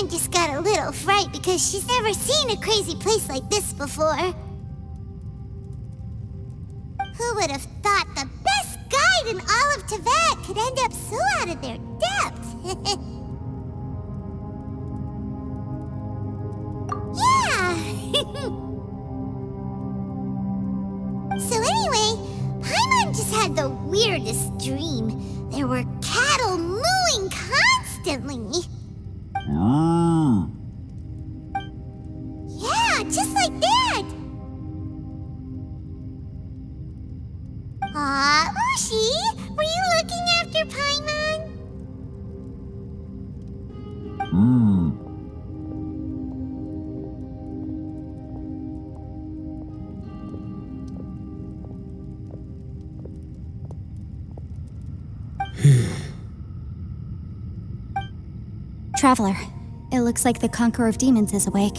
Paimon just got a little fright because she's never seen a crazy place like this before. Who would have thought the best guide in all of Teyvat could end up so out of their depth? Yeah! So anyway, Paimon just had the weirdest dream. There were cattle mooing constantly. Yeah, just like that. Aw, Ushi, were you looking after Paimon? Traveler, it looks like the Conqueror of Demons is awake.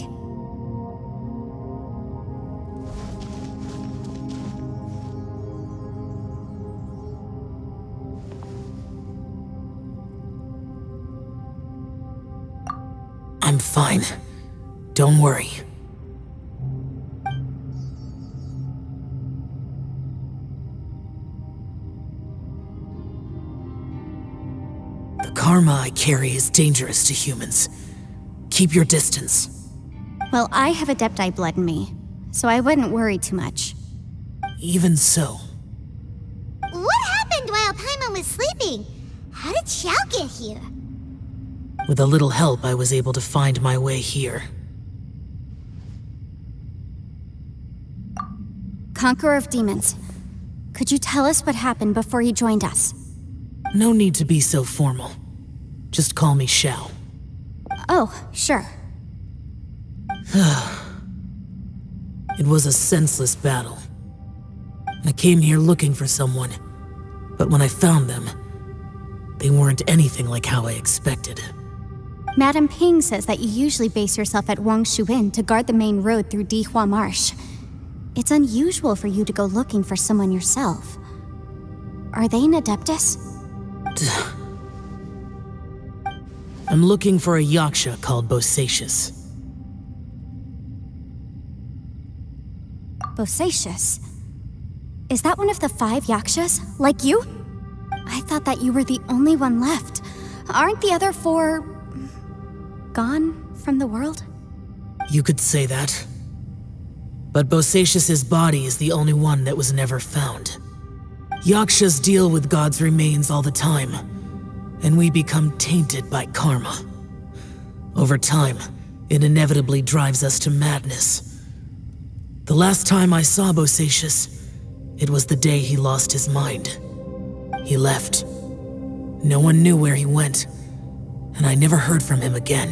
I'm fine. Don't worry. The karma I carry is dangerous to humans. Keep your distance. Well, I have Adepti blood in me, so I wouldn't worry too much. Even so. What happened while Paimon was sleeping? How did Xiao get here? With a little help, I was able to find my way here. Conqueror of Demons, could you tell us what happened before you joined us? No need to be so formal. Just call me Xiao. Oh, sure. It was a senseless battle. I came here looking for someone, but when I found them, they weren't anything like how I expected. Madame Ping says that you usually base yourself at Wangshu Inn to guard the main road through Dihua Marsh. It's unusual for you to go looking for someone yourself. Are they an Adeptus? I'm looking for a Yaksha called Bosacius. Bosacius? Is that one of the 5 Yakshas, like you? I thought that you were the only one left. Aren't the other 4... gone from the world? You could say that. But Bosacius's body is the only one that was never found. Yakshas deal with God's remains all the time, and we become tainted by karma. Over time, it inevitably drives us to madness. The last time I saw Bosacius, it was the day he lost his mind. He left. No one knew where he went, and I never heard from him again.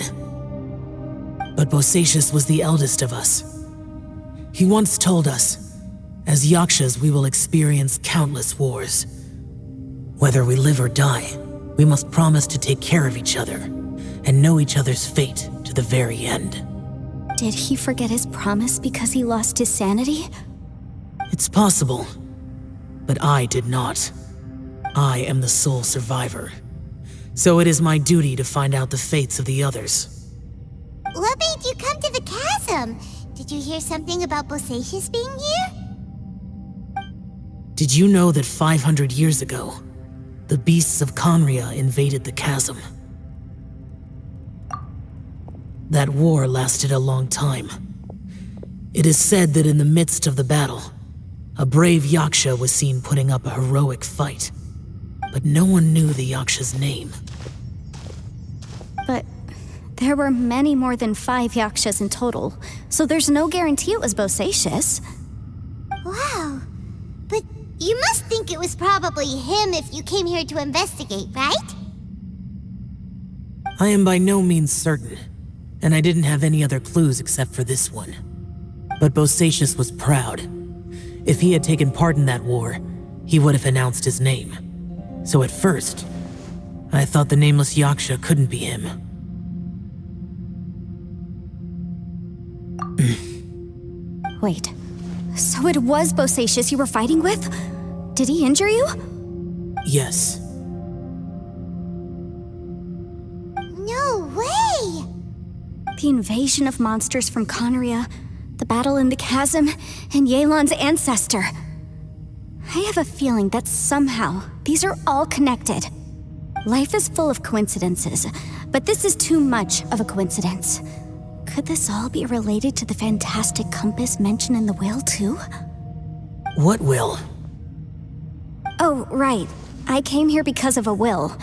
But Bosacius was the eldest of us. He once told us, as Yakshas we will experience countless wars. Whether we live or die, we must promise to take care of each other, and know each other's fate to the very end. Did he forget his promise because he lost his sanity? It's possible, but I did not. I am the sole survivor. So it is my duty to find out the fates of the others. What made you come to the chasm? Did you hear something about Bosacius being here? Did you know that 500 years ago, the beasts of Conria invaded the chasm? That war lasted a long time. It is said that in the midst of the battle, a brave Yaksha was seen putting up a heroic fight. But no one knew the Yaksha's name. But there were many more than 5 Yakshas in total, so there's no guarantee it was Bosacius. Wow. But you must think it was probably him if you came here to investigate, right? I am by no means certain, and I didn't have any other clues except for this one. But Bosacius was proud. If he had taken part in that war, he would have announced his name. So at first, I thought the nameless Yaksha couldn't be him. Wait, so it was Bosacius you were fighting with? Did he injure you? Yes. No way! The invasion of monsters from Conria, the battle in the chasm, and Yelan's ancestor. I have a feeling that somehow these are all connected. Life is full of coincidences, but this is too much of a coincidence. Could this all be related to the fantastic compass mentioned in the will, too? What will? Oh, right. I came here because of a will.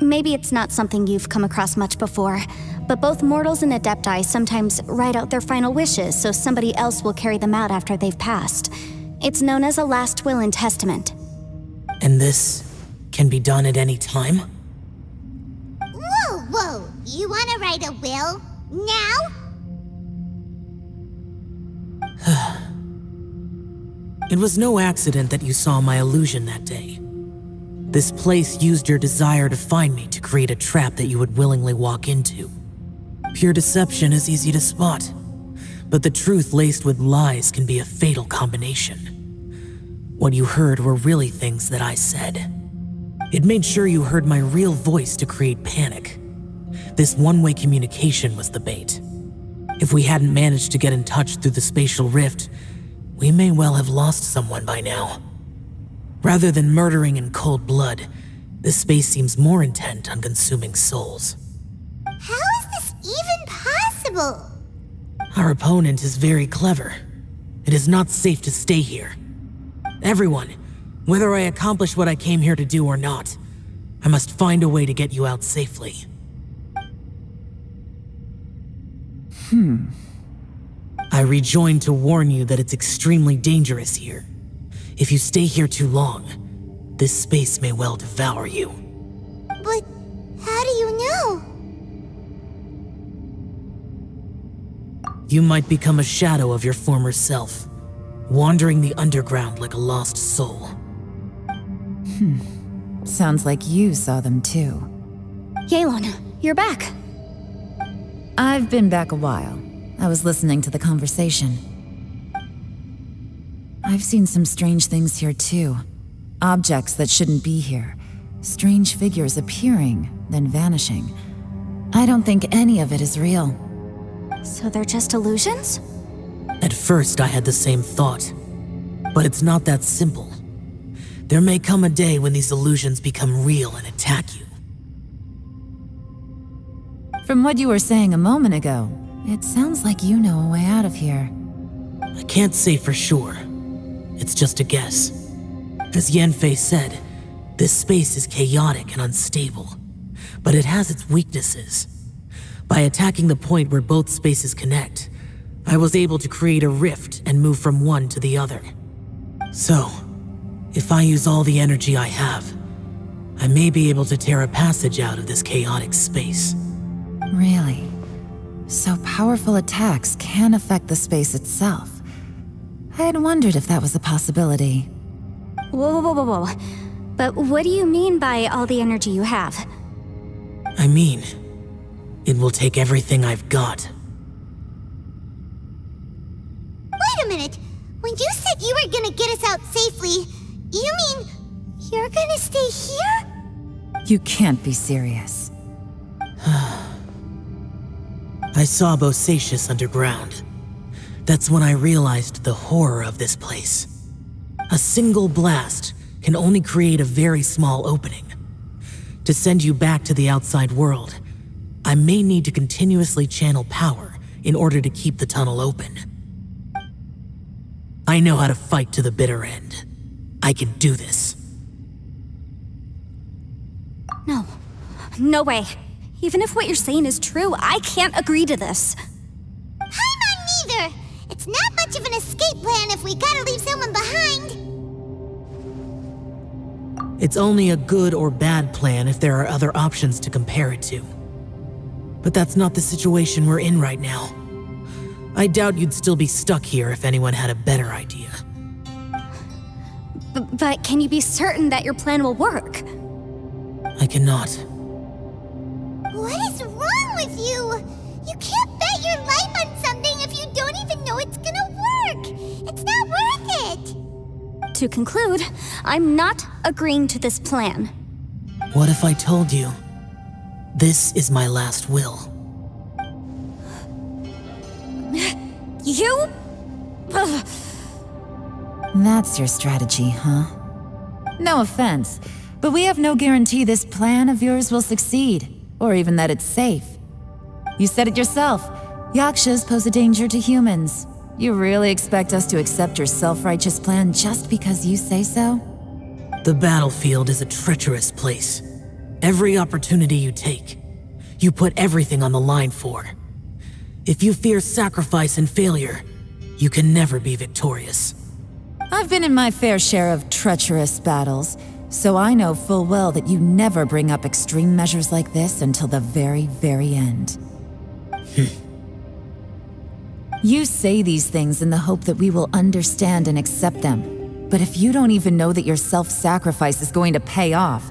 Maybe it's not something you've come across much before, but both mortals and adepti sometimes write out their final wishes so somebody else will carry them out after they've passed. It's known as a last will and testament. And this can be done at any time? Whoa! You wanna write a will? Now? It was no accident that you saw my illusion that day. This place used your desire to find me to create a trap that you would willingly walk into. Pure deception is easy to spot, but the truth laced with lies can be a fatal combination. What you heard were really things that I said. It made sure you heard my real voice to create panic. This one-way communication was the bait. If we hadn't managed to get in touch through the spatial rift, we may well have lost someone by now. Rather than murdering in cold blood, this space seems more intent on consuming souls. How is this even possible? Our opponent is very clever. It is not safe to stay here. Everyone, whether I accomplish what I came here to do or not, I must find a way to get you out safely. I rejoined to warn you that it's extremely dangerous here. If you stay here too long, this space may well devour you. But how do you know? You might become a shadow of your former self, wandering the underground like a lost soul. Sounds like you saw them too. Yelan, you're back. I've been back a while. I was listening to the conversation. I've seen some strange things here too. Objects that shouldn't be here. Strange figures appearing, then vanishing. I don't think any of it is real. So they're just illusions? At first, I had the same thought. But it's not that simple. There may come a day when these illusions become real and attack you. From what you were saying a moment ago, it sounds like you know a way out of here. I can't say for sure. It's just a guess. As Yanfei said, this space is chaotic and unstable, but it has its weaknesses. By attacking the point where both spaces connect, I was able to create a rift and move from one to the other. So, if I use all the energy I have, I may be able to tear a passage out of this chaotic space. Really? So powerful attacks can affect the space itself. I had wondered if that was a possibility. Whoa. But what do you mean by all the energy you have? I mean, it will take everything I've got. Wait a minute! When you said you were gonna get us out safely, you mean you're gonna stay here? You can't be serious. I saw Bosacius underground. That's when I realized the horror of this place. A single blast can only create a very small opening. To send you back to the outside world, I may need to continuously channel power in order to keep the tunnel open. I know how to fight to the bitter end. I can do this. No way. Even if what you're saying is true, I can't agree to this. Paimon neither! It's not much of an escape plan if we gotta leave someone behind. It's only a good or bad plan if there are other options to compare it to. But that's not the situation we're in right now. I doubt you'd still be stuck here if anyone had a better idea. But can you be certain that your plan will work? I cannot. What is wrong with you? You can't bet your life on something if you don't even know it's gonna work. It's not worth it. To conclude, I'm not agreeing to this plan. What if I told you, this is my last will? You? Ugh. That's your strategy, huh? No offense, but we have no guarantee this plan of yours will succeed, or even that it's safe. You said it yourself. Yakshas pose a danger to humans. You really expect us to accept your self-righteous plan just because you say so? The battlefield is a treacherous place. Every opportunity you take, you put everything on the line for. If you fear sacrifice and failure, you can never be victorious. I've been in my fair share of treacherous battles, so I know full well that you never bring up extreme measures like this until the very, very end. You say these things in the hope that we will understand and accept them, but if you don't even know that your self-sacrifice is going to pay off,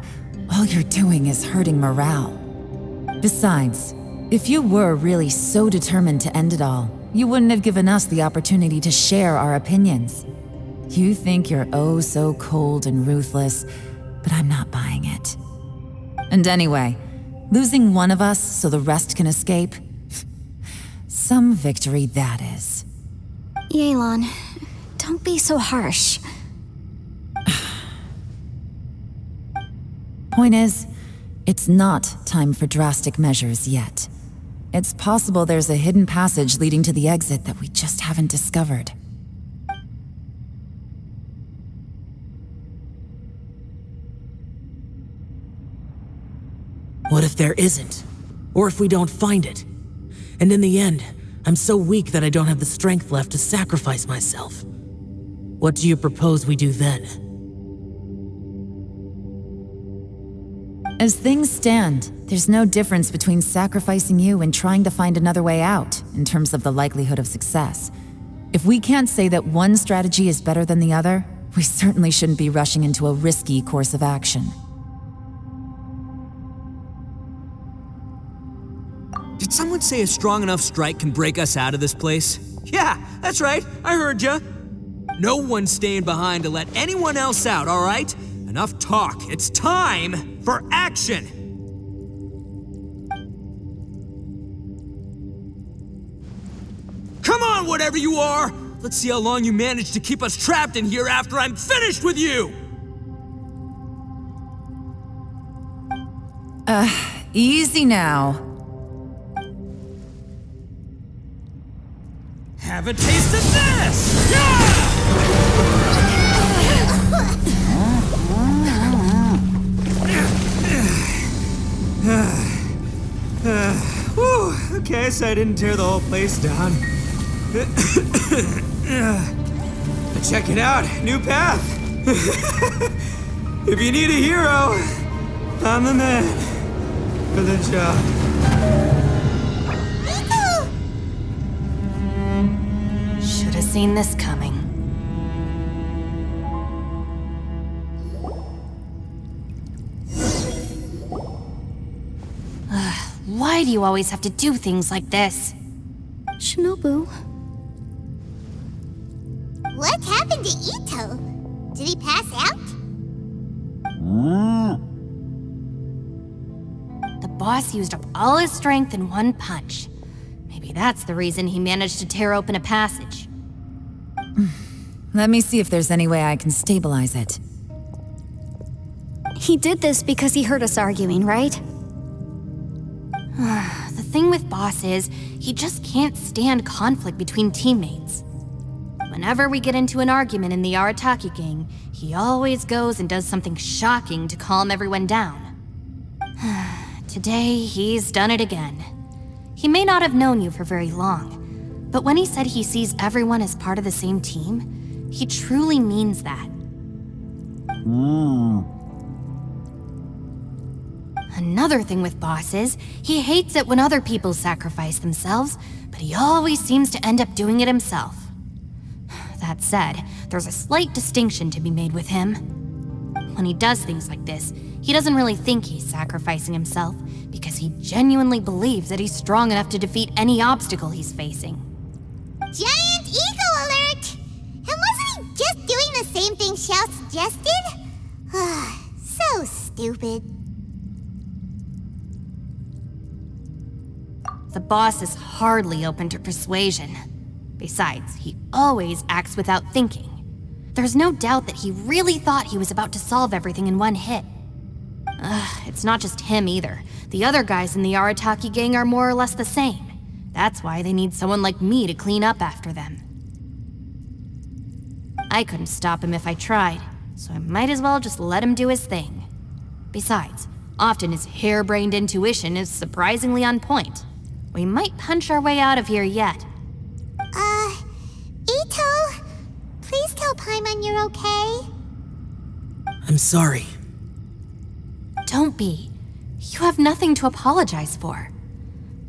all you're doing is hurting morale. Besides, if you were really so determined to end it all, you wouldn't have given us the opportunity to share our opinions. You think you're oh so cold and ruthless, but I'm not buying it. And anyway, losing one of us so the rest can escape? Some victory that is. Yelan, don't be so harsh. Point is, it's not time for drastic measures yet. It's possible there's a hidden passage leading to the exit that we just haven't discovered. What if there isn't? Or if we don't find it? And in the end, I'm so weak that I don't have the strength left to sacrifice myself. What do you propose we do then? As things stand, there's no difference between sacrificing you and trying to find another way out, in terms of the likelihood of success. If we can't say that one strategy is better than the other, we certainly shouldn't be rushing into a risky course of action. Did someone say a strong enough strike can break us out of this place? Yeah, that's right, I heard ya. No one's staying behind to let anyone else out, all right? Enough talk, it's time for action! Come on, whatever you are! Let's see how long you manage to keep us trapped in here after I'm finished with you! Easy now. Have a taste of this! Yeah! Whew, okay, so I didn't tear the whole place down. But check it out, new path! If you need a hero, I'm the man for the job. Should have seen this coming. Why do you always have to do things like this? Shinobu. What happened to Ito? Did he pass out? The boss used up all his strength in one punch. Maybe that's the reason he managed to tear open a passage. Let me see if there's any way I can stabilize it. He did this because he heard us arguing, right? The thing with Boss is, he just can't stand conflict between teammates. Whenever we get into an argument in the Arataki gang, he always goes and does something shocking to calm everyone down. Today, he's done it again. He may not have known you for very long, but when he said he sees everyone as part of the same team, he truly means that. Another thing with Boss is, he hates it when other people sacrifice themselves, but he always seems to end up doing it himself. That said, there's a slight distinction to be made with him. When he does things like this, he doesn't really think he's sacrificing himself, because he genuinely believes that he's strong enough to defeat any obstacle he's facing. Giant ego alert! And wasn't he just doing the same thing Xiao suggested? So stupid. The boss is hardly open to persuasion. Besides, he always acts without thinking. There's no doubt that he really thought he was about to solve everything in one hit. It's not just him either. The other guys in the Arataki gang are more or less the same. That's why they need someone like me to clean up after them. I couldn't stop him if I tried, so I might as well just let him do his thing. Besides, often his harebrained intuition is surprisingly on point. We might punch our way out of here yet. Ito, please tell Paimon you're okay. I'm sorry. Don't be. You have nothing to apologize for.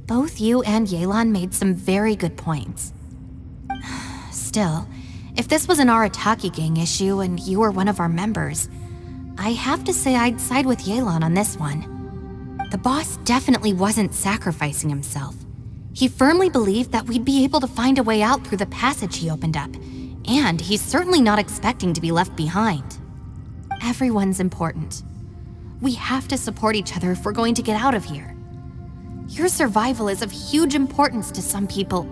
Both you and Yelan made some very good points. Still, if this was an Arataki gang issue and you were one of our members, I have to say I'd side with Yelan on this one. The boss definitely wasn't sacrificing himself. He firmly believed that we'd be able to find a way out through the passage he opened up, and he's certainly not expecting to be left behind. Everyone's important. We have to support each other if we're going to get out of here. Your survival is of huge importance to some people.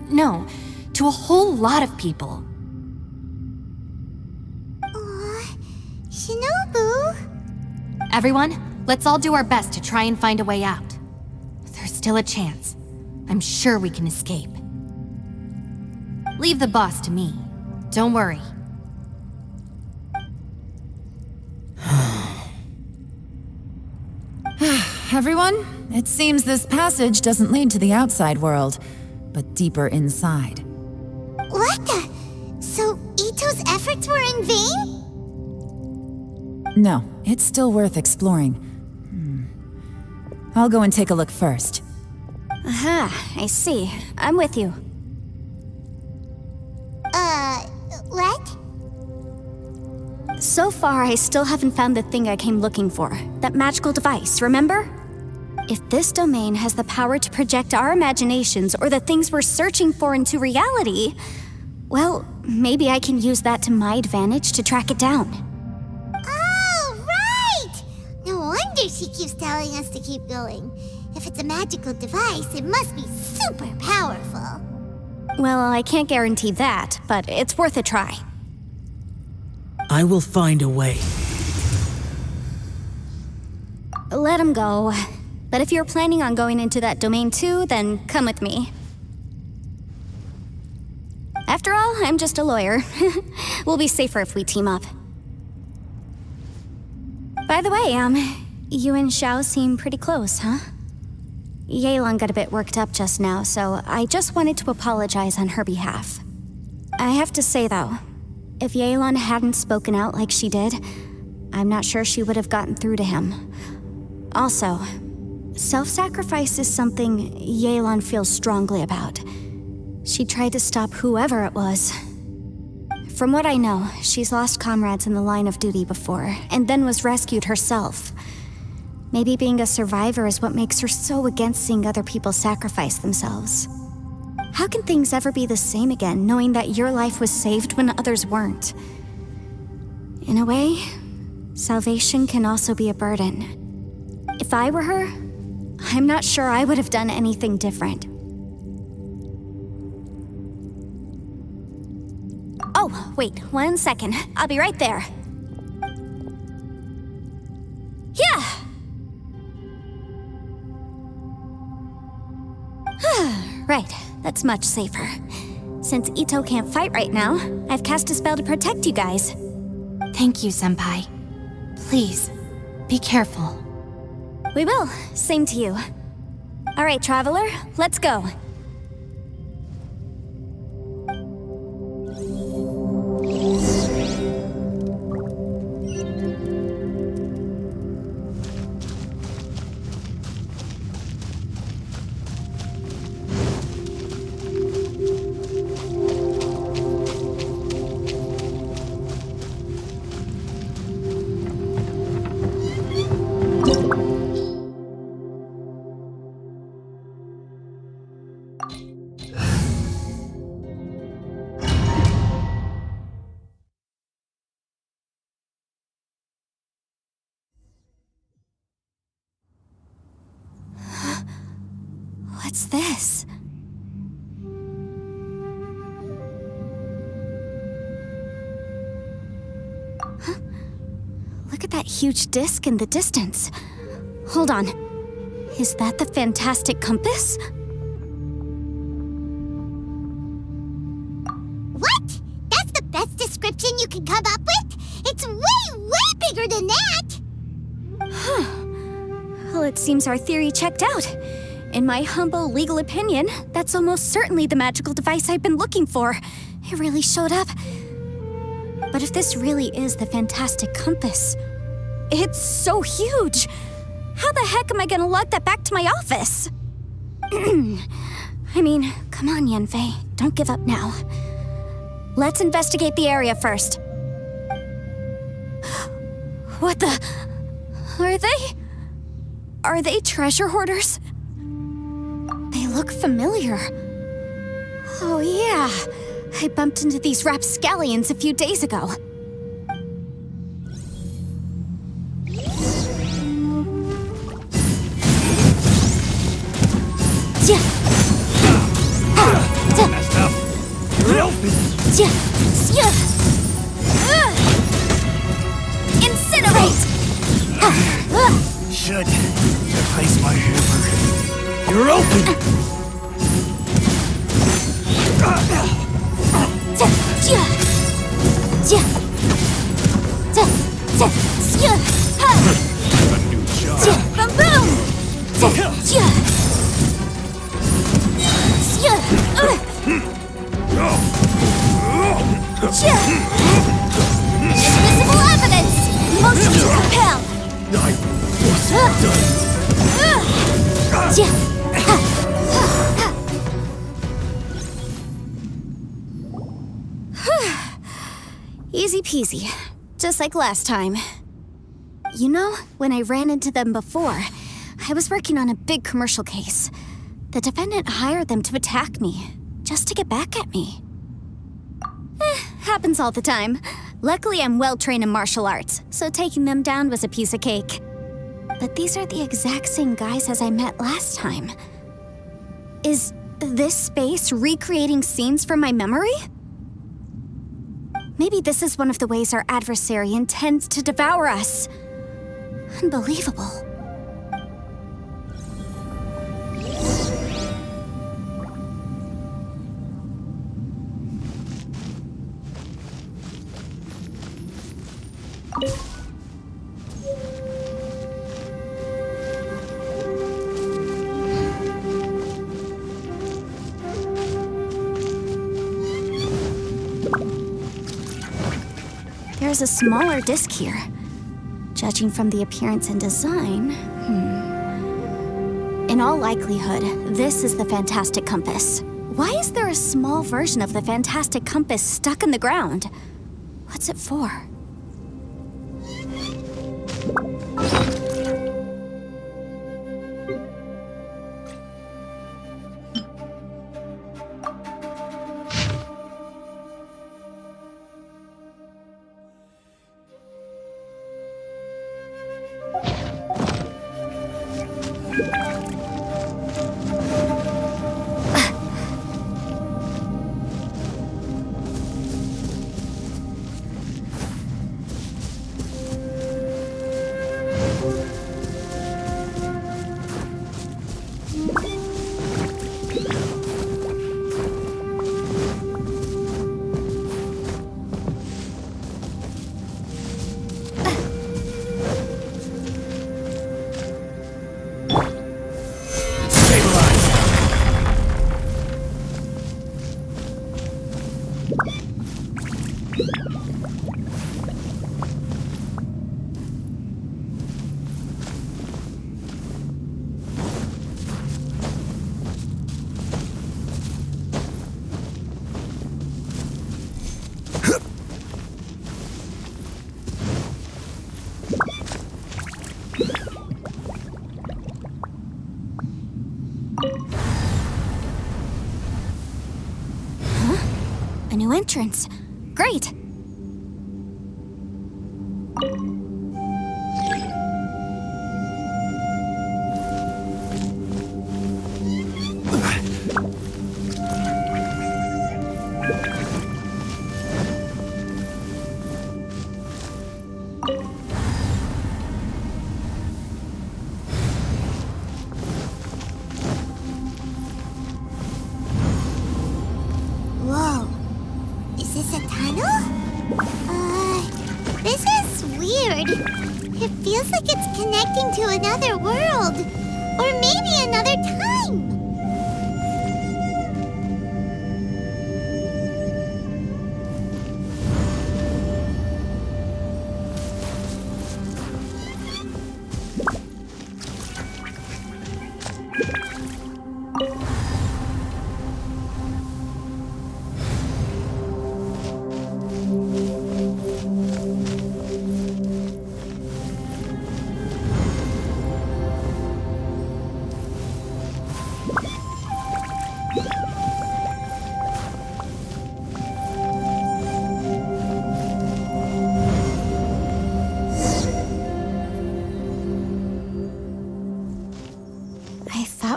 No, to a whole lot of people. Aw, Shinobu? Everyone, let's all do our best to try and find a way out. There's still a chance. I'm sure we can escape. Leave the boss to me. Don't worry. Everyone, it seems this passage doesn't lead to the outside world, but deeper inside. What the? So Ito's efforts were in vain? No, it's still worth exploring. I'll go and take a look first. Aha, I see. I'm with you. What? So far, I still haven't found the thing I came looking for. That magical device, remember? If this domain has the power to project our imaginations or the things we're searching for into reality, well, maybe I can use that to my advantage to track it down. Oh, right! No wonder she keeps telling us to keep going. If it's a magical device, it must be super powerful. Well, I can't guarantee that, but it's worth a try. I will find a way. Let him go. But if you're planning on going into that domain too, then come with me. After all, I'm just a lawyer. We'll be safer if we team up. By the way, you and Xiao seem pretty close, huh? Yelan got a bit worked up just now, so I just wanted to apologize on her behalf. I have to say though, if Yelan hadn't spoken out like she did, I'm not sure she would have gotten through to him. Also, self-sacrifice is something Yelan feels strongly about. She tried to stop whoever it was. From what I know, she's lost comrades in the line of duty before, and then was rescued herself. Maybe being a survivor is what makes her so against seeing other people sacrifice themselves. How can things ever be the same again, knowing that your life was saved when others weren't? In a way, salvation can also be a burden. If I were her, I'm not sure I would have done anything different. Oh, wait, 1 second. I'll be right there. Yeah! Right, that's much safer. Since Ito can't fight right now, I've cast a spell to protect you guys. Thank you, Senpai. Please, be careful. We will. Same to you. All right, Traveler, let's go. What's this? Look at that huge disc in the distance. Hold on. Is that the fantastic compass? What? That's the best description you can come up with? It's way, way bigger than that! Well, it seems our theory checked out. In my humble legal opinion, that's almost certainly the magical device I've been looking for. It really showed up. But if this really is the fantastic compass, it's so huge! How the heck am I gonna lug that back to my office? I mean, come on, Yanfei. Don't give up now. Let's investigate the area first. What the? Are they treasure hoarders? They look familiar. Oh yeah, I bumped into these rapscallions a few days ago. Messed up. You're open. Incinerate! Should replace my hammer. You're open. A new job. Boom! Invisible evidence! Motion to compel! I wasn't done. Easy peasy. Just like last time. You know, when I ran into them before, I was working on a big commercial case. The defendant hired them to attack me, just to get back at me. Happens all the time. Luckily, I'm well-trained in martial arts, so taking them down was a piece of cake. But these are the exact same guys as I met last time. Is this space recreating scenes from my memory? Maybe this is one of the ways our adversary intends to devour us. Unbelievable. There's a smaller disc here. Judging from the appearance and design, In all likelihood, this is the fantastic compass. Why is there a small version of the fantastic compass stuck in the ground? What's it for? A new entrance. Great! It feels like it's connecting to another world. Or maybe another time.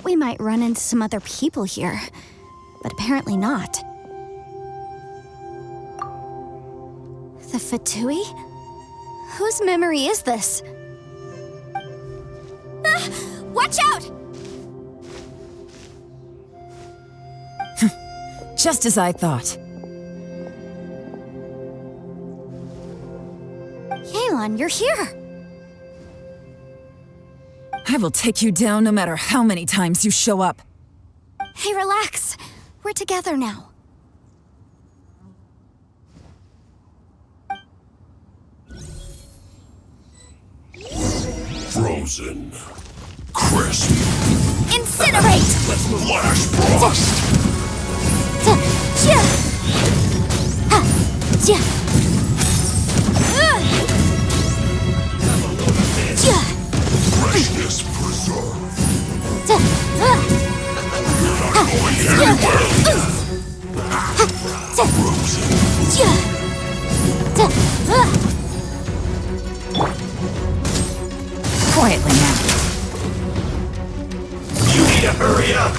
We might run into some other people here, but apparently not. The Fatui? Whose memory is this? Ah, watch out! Just as I thought. Yelan, you're here! I will take you down no matter how many times you show up. Hey, relax. We're together now. Frozen. Crisp. Incinerate! Flash frost. Freshness preserved. You're not going anywhere. Frozen. Quietly now. You need to hurry up.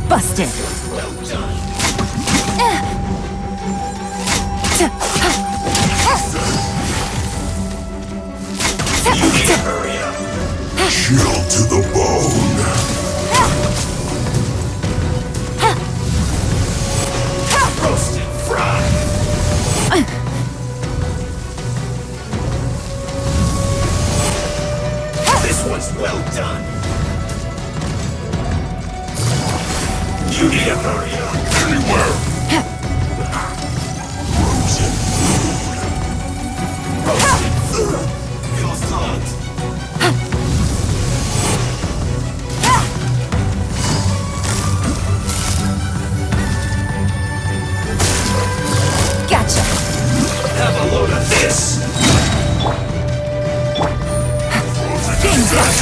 Busted. Well done. You need to hurry up. Chill to the bone. Roasted fried. This one's well done. You need to hurry up. Anywhere. Frozen food. Roasted food. Feels hot. Gotcha. Have a load of this. Game's done.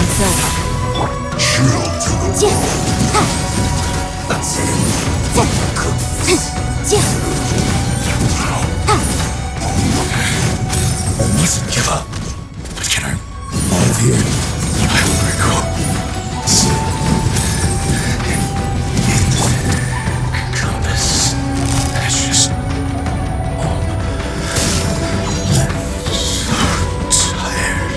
It's over. Chill to the That's it. Cook this. I mustn't give up. But can I move here? I will recall. Compass. That's just all. Tired.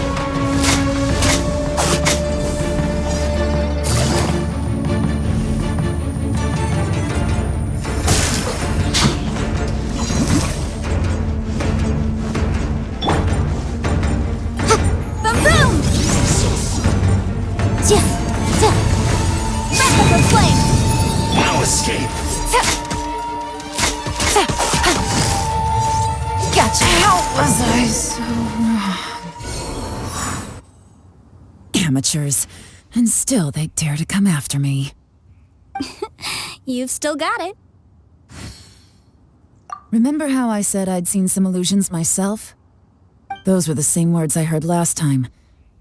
No escape. Gotcha. How was I so wrong? Amateurs. And still they dare to come after me. You've still got it. Remember how I said I'd seen some illusions myself? Those were the same words I heard last time.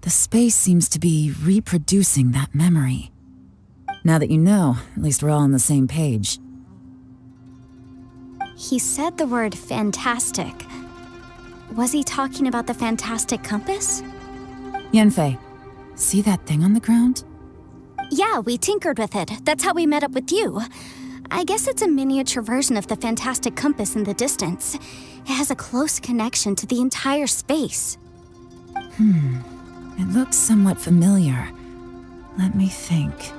The space seems to be reproducing that memory. Now that you know, at least we're all on the same page. He said the word fantastic. Was he talking about the fantastic compass? Yanfei, see that thing on the ground? Yeah, we tinkered with it. That's how we met up with you. I guess it's a miniature version of the fantastic compass in the distance. It has a close connection to the entire space. It looks somewhat familiar. Let me think.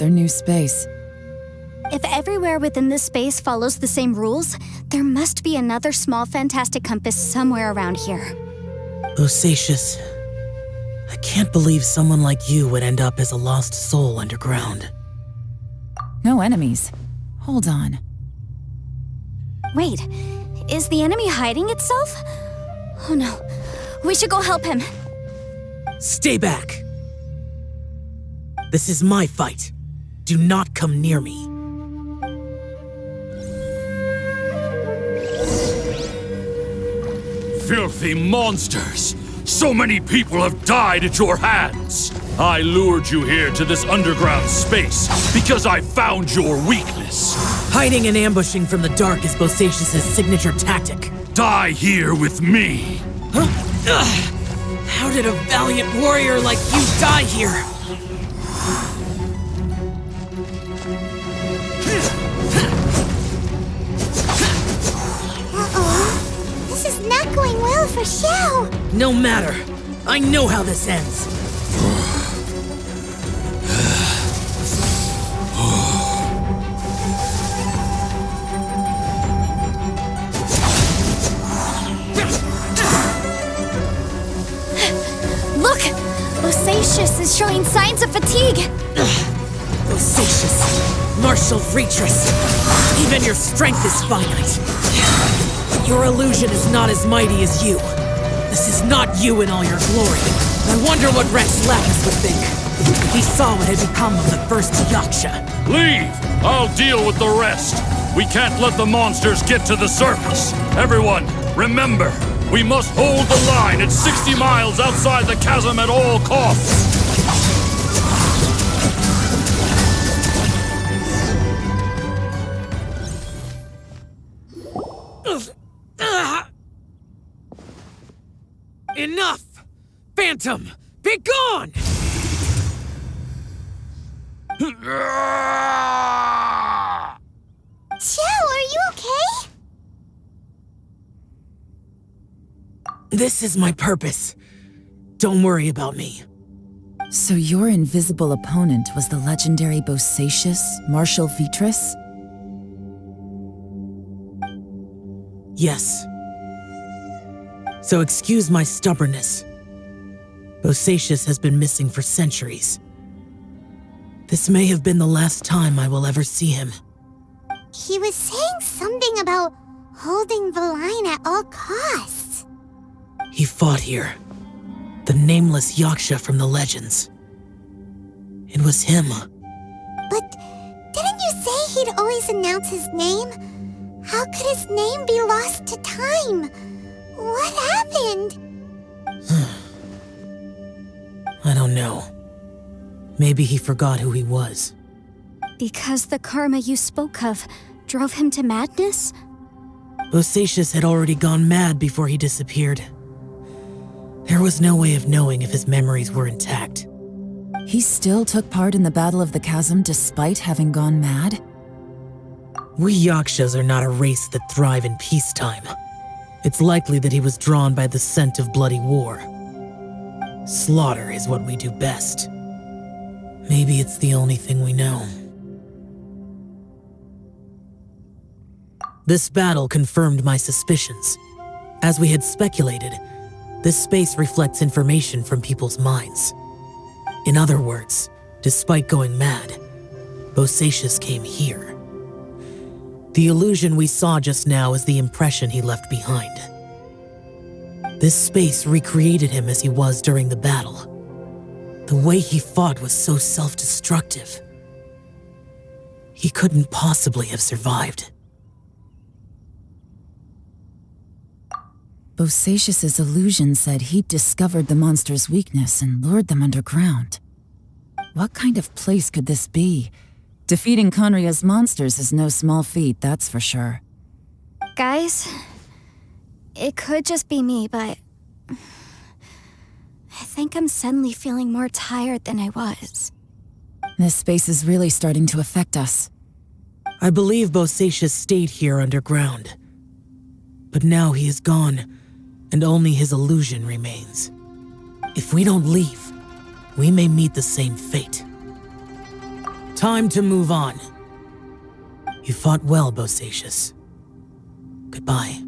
Another new space. If everywhere within this space follows the same rules, there must be another small fantastic compass somewhere around here. Bosacius, I can't believe someone like you would end up as a lost soul underground. No enemies. Hold on. Wait, is the enemy hiding itself? Oh no, we should go help him. Stay back! This is my fight. Do not come near me. Filthy monsters! So many people have died at your hands! I lured you here to this underground space because I found your weakness. Hiding and ambushing from the dark is Bosacius' signature tactic. Die here with me! Huh? Ugh. How did a valiant warrior like you die here? Uh-oh. This is not going well for Xiao. No matter. I know how this ends. Look! Bosacius is showing signs of fatigue. Bosacius, martial Retris. Even your strength is finite. Your illusion is not as mighty as you. This is not you in all your glory. I wonder what Rex Lapis would think if he saw what had become of the first Yaksha. Leave! I'll deal with the rest. We can't let the monsters get to the surface. Everyone, remember, we must hold the line at 60 miles outside the chasm at all costs. Enough! Phantom, be gone! Xiao, are you okay? This is my purpose. Don't worry about me. So your invisible opponent was the legendary Bosacius, Marshal Vitris? Yes. So excuse my stubbornness. Bosacius has been missing for centuries. This may have been the last time I will ever see him. He was saying something about holding the line at all costs. He fought here. The nameless Yaksha from the legends. It was him. But didn't you say he'd always announce his name? How could his name be lost to time? What happened? I don't know. Maybe he forgot who he was. Because the karma you spoke of drove him to madness? Bosacius had already gone mad before he disappeared. There was no way of knowing if his memories were intact. He still took part in the Battle of the Chasm despite having gone mad? We Yakshas are not a race that thrive in peacetime. It's likely that he was drawn by the scent of bloody war. Slaughter is what we do best. Maybe it's the only thing we know. This battle confirmed my suspicions. As we had speculated, this space reflects information from people's minds. In other words, despite going mad, Bosacius came here. The illusion we saw just now is the impression he left behind. This space recreated him as he was during the battle. The way he fought was so self-destructive. He couldn't possibly have survived. Bosacius' illusion said he'd discovered the monster's weakness and lured them underground. What kind of place could this be? Defeating Conria's monsters is no small feat, that's for sure. Guys, it could just be me, but I think I'm suddenly feeling more tired than I was. This space is really starting to affect us. I believe Bosacius stayed here underground. But now he is gone, and only his illusion remains. If we don't leave, we may meet the same fate. Time to move on. You fought well, Bosacius. Goodbye.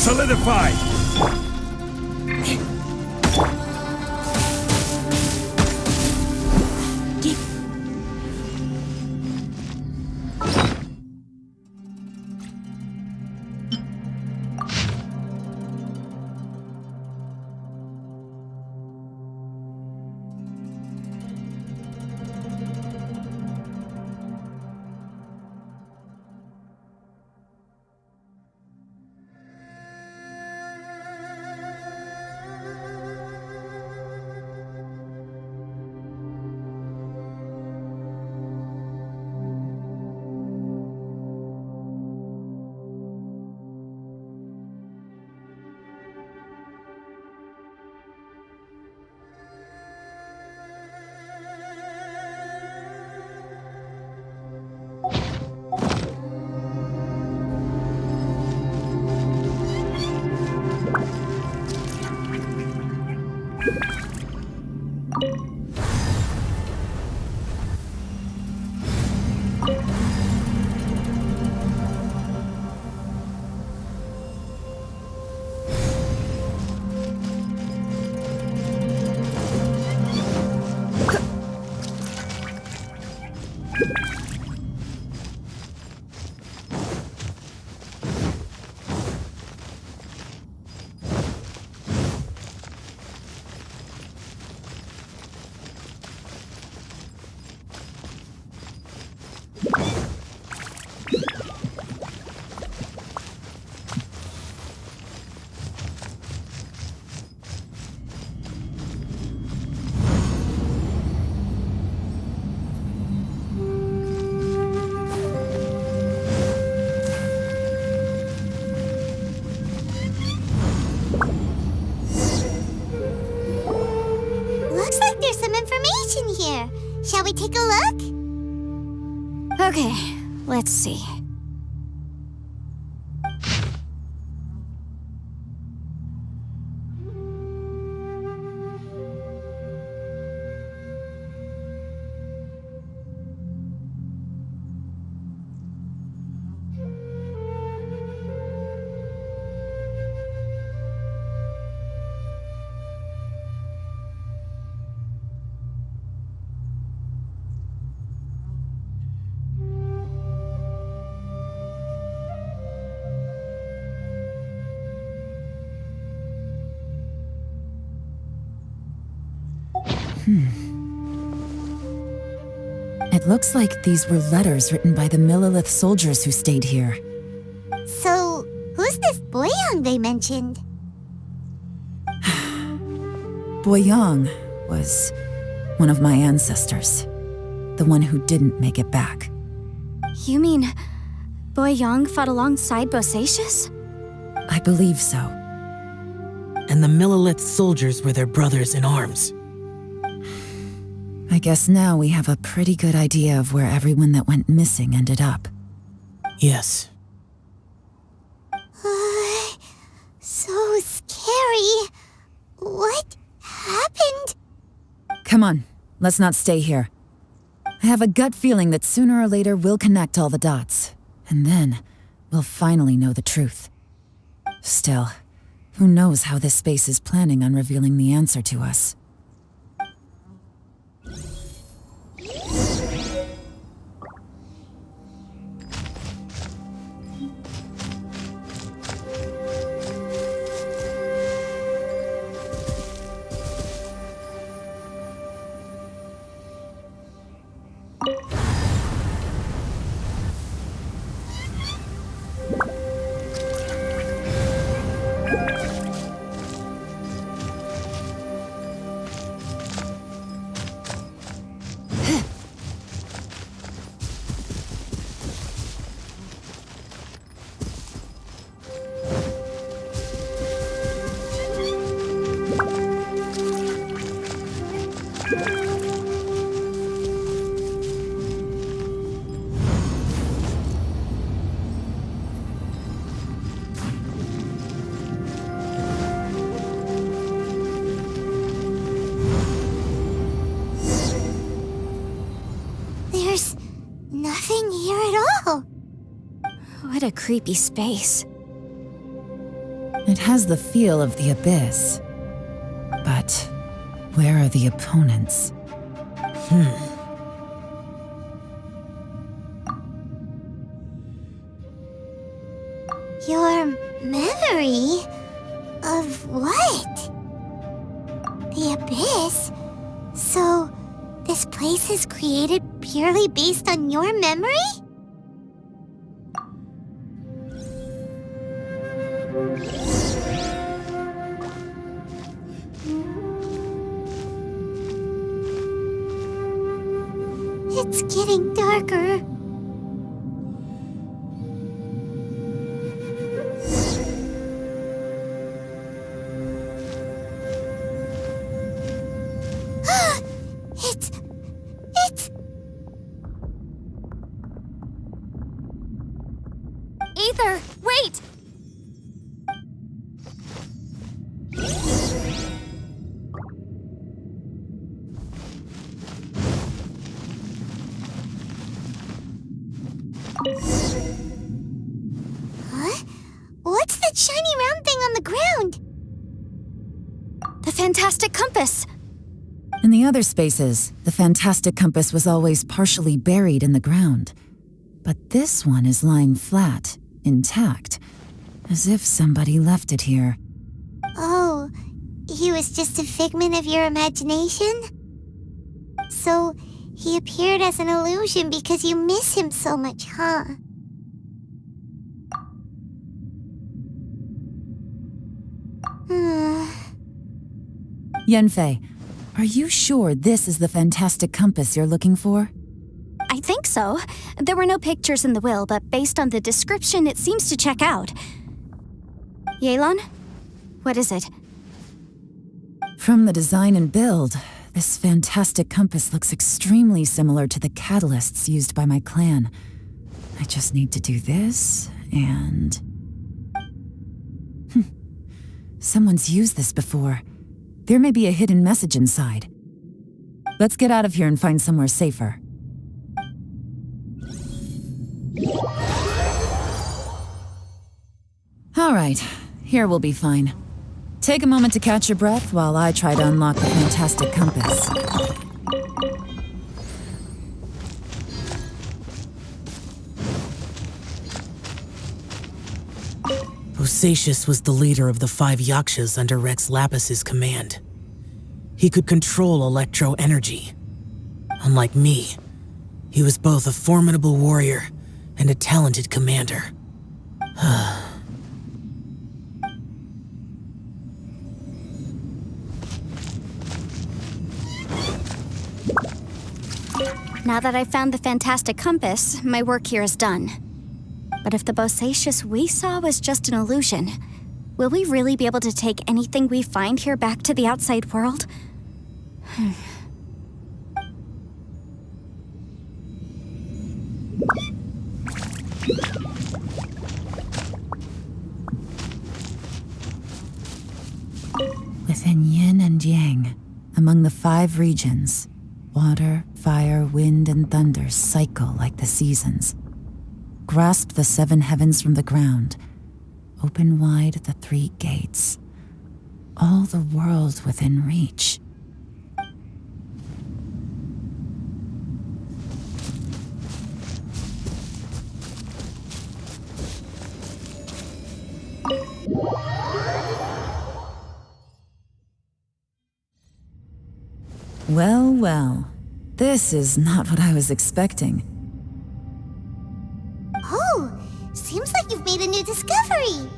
solidified! Looks like there's some information here. Shall we take a look? Okay, let's see. It looks like these were letters written by the Millelith soldiers who stayed here. So, who's this Boyang they mentioned? Boyang was one of my ancestors. The one who didn't make it back. You mean Boyang fought alongside Bosacius? I believe so. And the Millelith soldiers were their brothers in arms. I guess now we have a pretty good idea of where everyone that went missing ended up. Yes. So scary. What happened? Come on, let's not stay here. I have a gut feeling that sooner or later we'll connect all the dots. And then, we'll finally know the truth. Still, who knows how this space is planning on revealing the answer to us. There's nothing here at all. What a creepy space. It has the feel of the abyss. But where are the opponents? Your memory? Of what? The abyss? So, this place is created purely based on your memory? It's getting darker. It's... Ether, wait! Huh? What's that shiny round thing on the ground? The fantastic compass! In the other spaces, the fantastic compass was always partially buried in the ground. But this one is lying flat, intact, as if somebody left it here. Oh, he was just a figment of your imagination? So, he appeared as an illusion because you miss him so much, huh? Yanfei, are you sure this is the fantastic compass you're looking for? I think so. There were no pictures in the will, but based on the description, it seems to check out. Yelan? What is it? From the design and build, this fantastic compass looks extremely similar to the catalysts used by my clan. I just need to do this, and... Someone's used this before. There may be a hidden message inside. Let's get out of here and find somewhere safer. All right, here we'll be fine. Take a moment to catch your breath while I try to unlock the fantastic compass. Bosacius was the leader of the 5 Yakshas under Rex Lapis's command. He could control electro energy. Unlike me, he was both a formidable warrior and a talented commander. Now that I've found the fantastic compass, my work here is done. But if the Bosacius we saw was just an illusion, will we really be able to take anything we find here back to the outside world? Within yin and yang, among the 5 regions, water, fire, wind, and thunder cycle like the seasons. Grasp the 7 heavens from the ground. Open wide the 3 gates. All the world within reach. Well, well. This is not what I was expecting. Oh, seems like you've made a new discovery.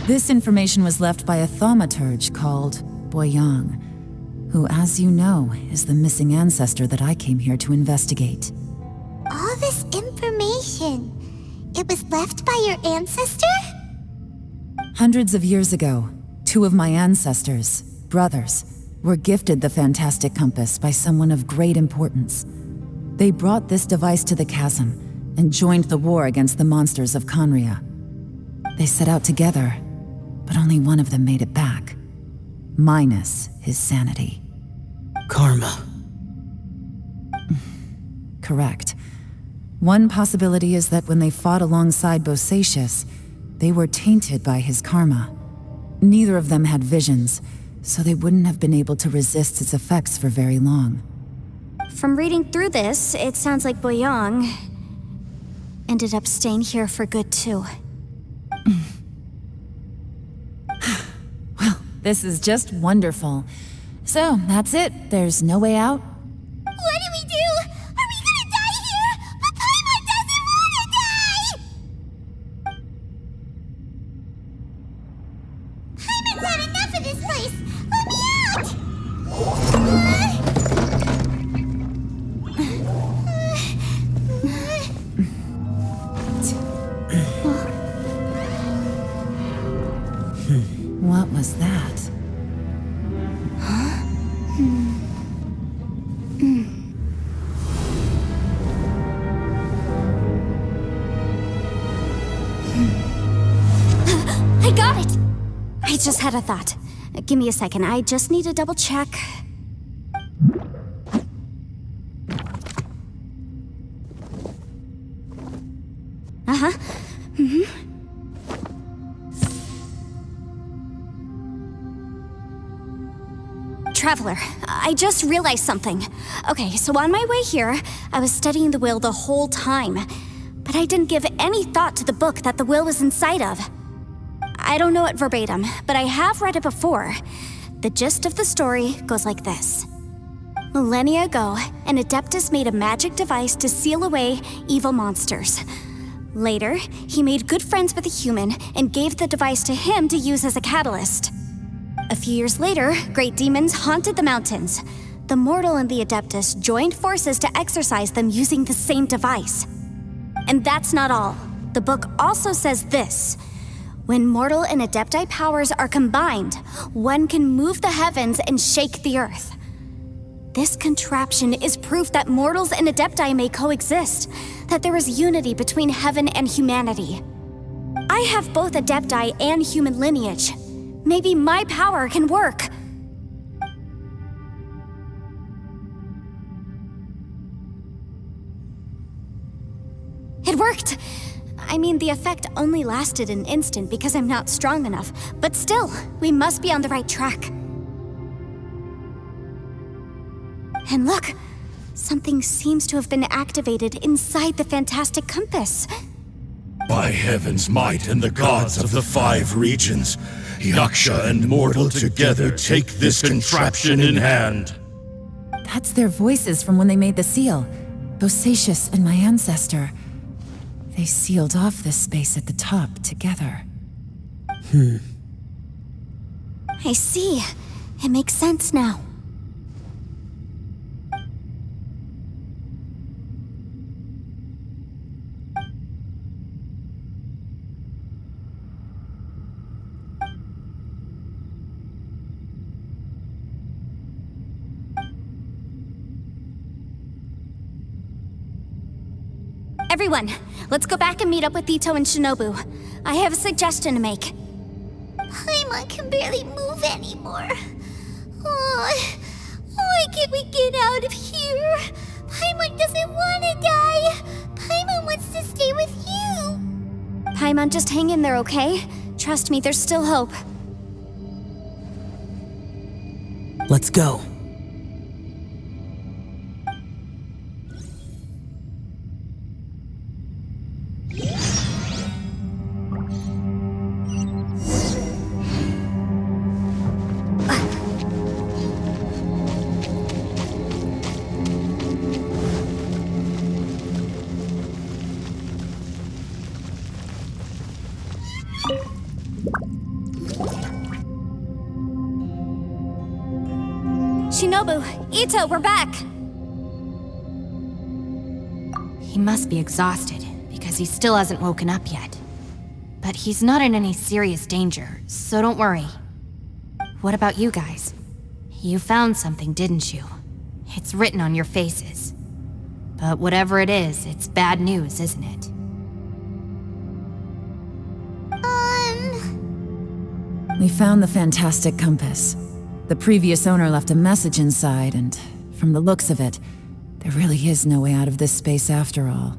This information was left by a thaumaturge called Boyang, who, as you know, is the missing ancestor that I came here to investigate. All this information, it was left by your ancestor? Hundreds of years ago, two of my ancestors, brothers, were gifted the fantastic compass by someone of great importance. They brought this device to the chasm and joined the war against the monsters of Conria. They set out together, but only one of them made it back, minus his sanity. Karma. Correct. One possibility is that when they fought alongside Bosacius, they were tainted by his karma. Neither of them had visions, so they wouldn't have been able to resist its effects for very long. From reading through this, it sounds like Boyang ended up staying here for good too. Well, this is just wonderful. So, that's it. There's no way out? What do we do? Are we gonna die here? But Paimon doesn't wanna die! Paimon's had enough of this place! Let me out! What was that? I got it! I just had a thought. Give me a second, I just need to double check. Uh-huh. Traveler, I just realized something. Okay, so on my way here, I was studying the will the whole time, but I didn't give any thought to the book that the will was inside of. I don't know it verbatim, but I have read it before. The gist of the story goes like this. Millennia ago, an Adeptus made a magic device to seal away evil monsters. Later, he made good friends with a human and gave the device to him to use as a catalyst. A few years later, great demons haunted the mountains. The mortal and the Adeptus joined forces to exorcise them using the same device. And that's not all. The book also says this. When mortal and Adepti powers are combined, one can move the heavens and shake the earth. This contraption is proof that mortals and Adepti may coexist, that there is unity between heaven and humanity. I have both Adepti and human lineage. Maybe my power can work. It worked! I mean, the effect only lasted an instant because I'm not strong enough, but still, we must be on the right track. And look, something seems to have been activated inside the fantastic compass. By heaven's might and the gods of the 5 regions, Yaksha and mortal together take this contraption in hand. That's their voices from when they made the seal. Bosacius and my ancestor. They sealed off this space at the top together. I see. It makes sense now. Everyone, let's go back and meet up with Ito and Shinobu. I have a suggestion to make. Paimon can barely move anymore. Oh, why can't we get out of here? Paimon doesn't want to die. Paimon wants to stay with you. Paimon, just hang in there, okay? Trust me, there's still hope. Let's go. Shinobu, Ito, we're back! He must be exhausted, because he still hasn't woken up yet. But he's not in any serious danger, so don't worry. What about you guys? You found something, didn't you? It's written on your faces. But whatever it is, it's bad news, isn't it? We found the fantastic compass. The previous owner left a message inside, and from the looks of it, there really is no way out of this space after all.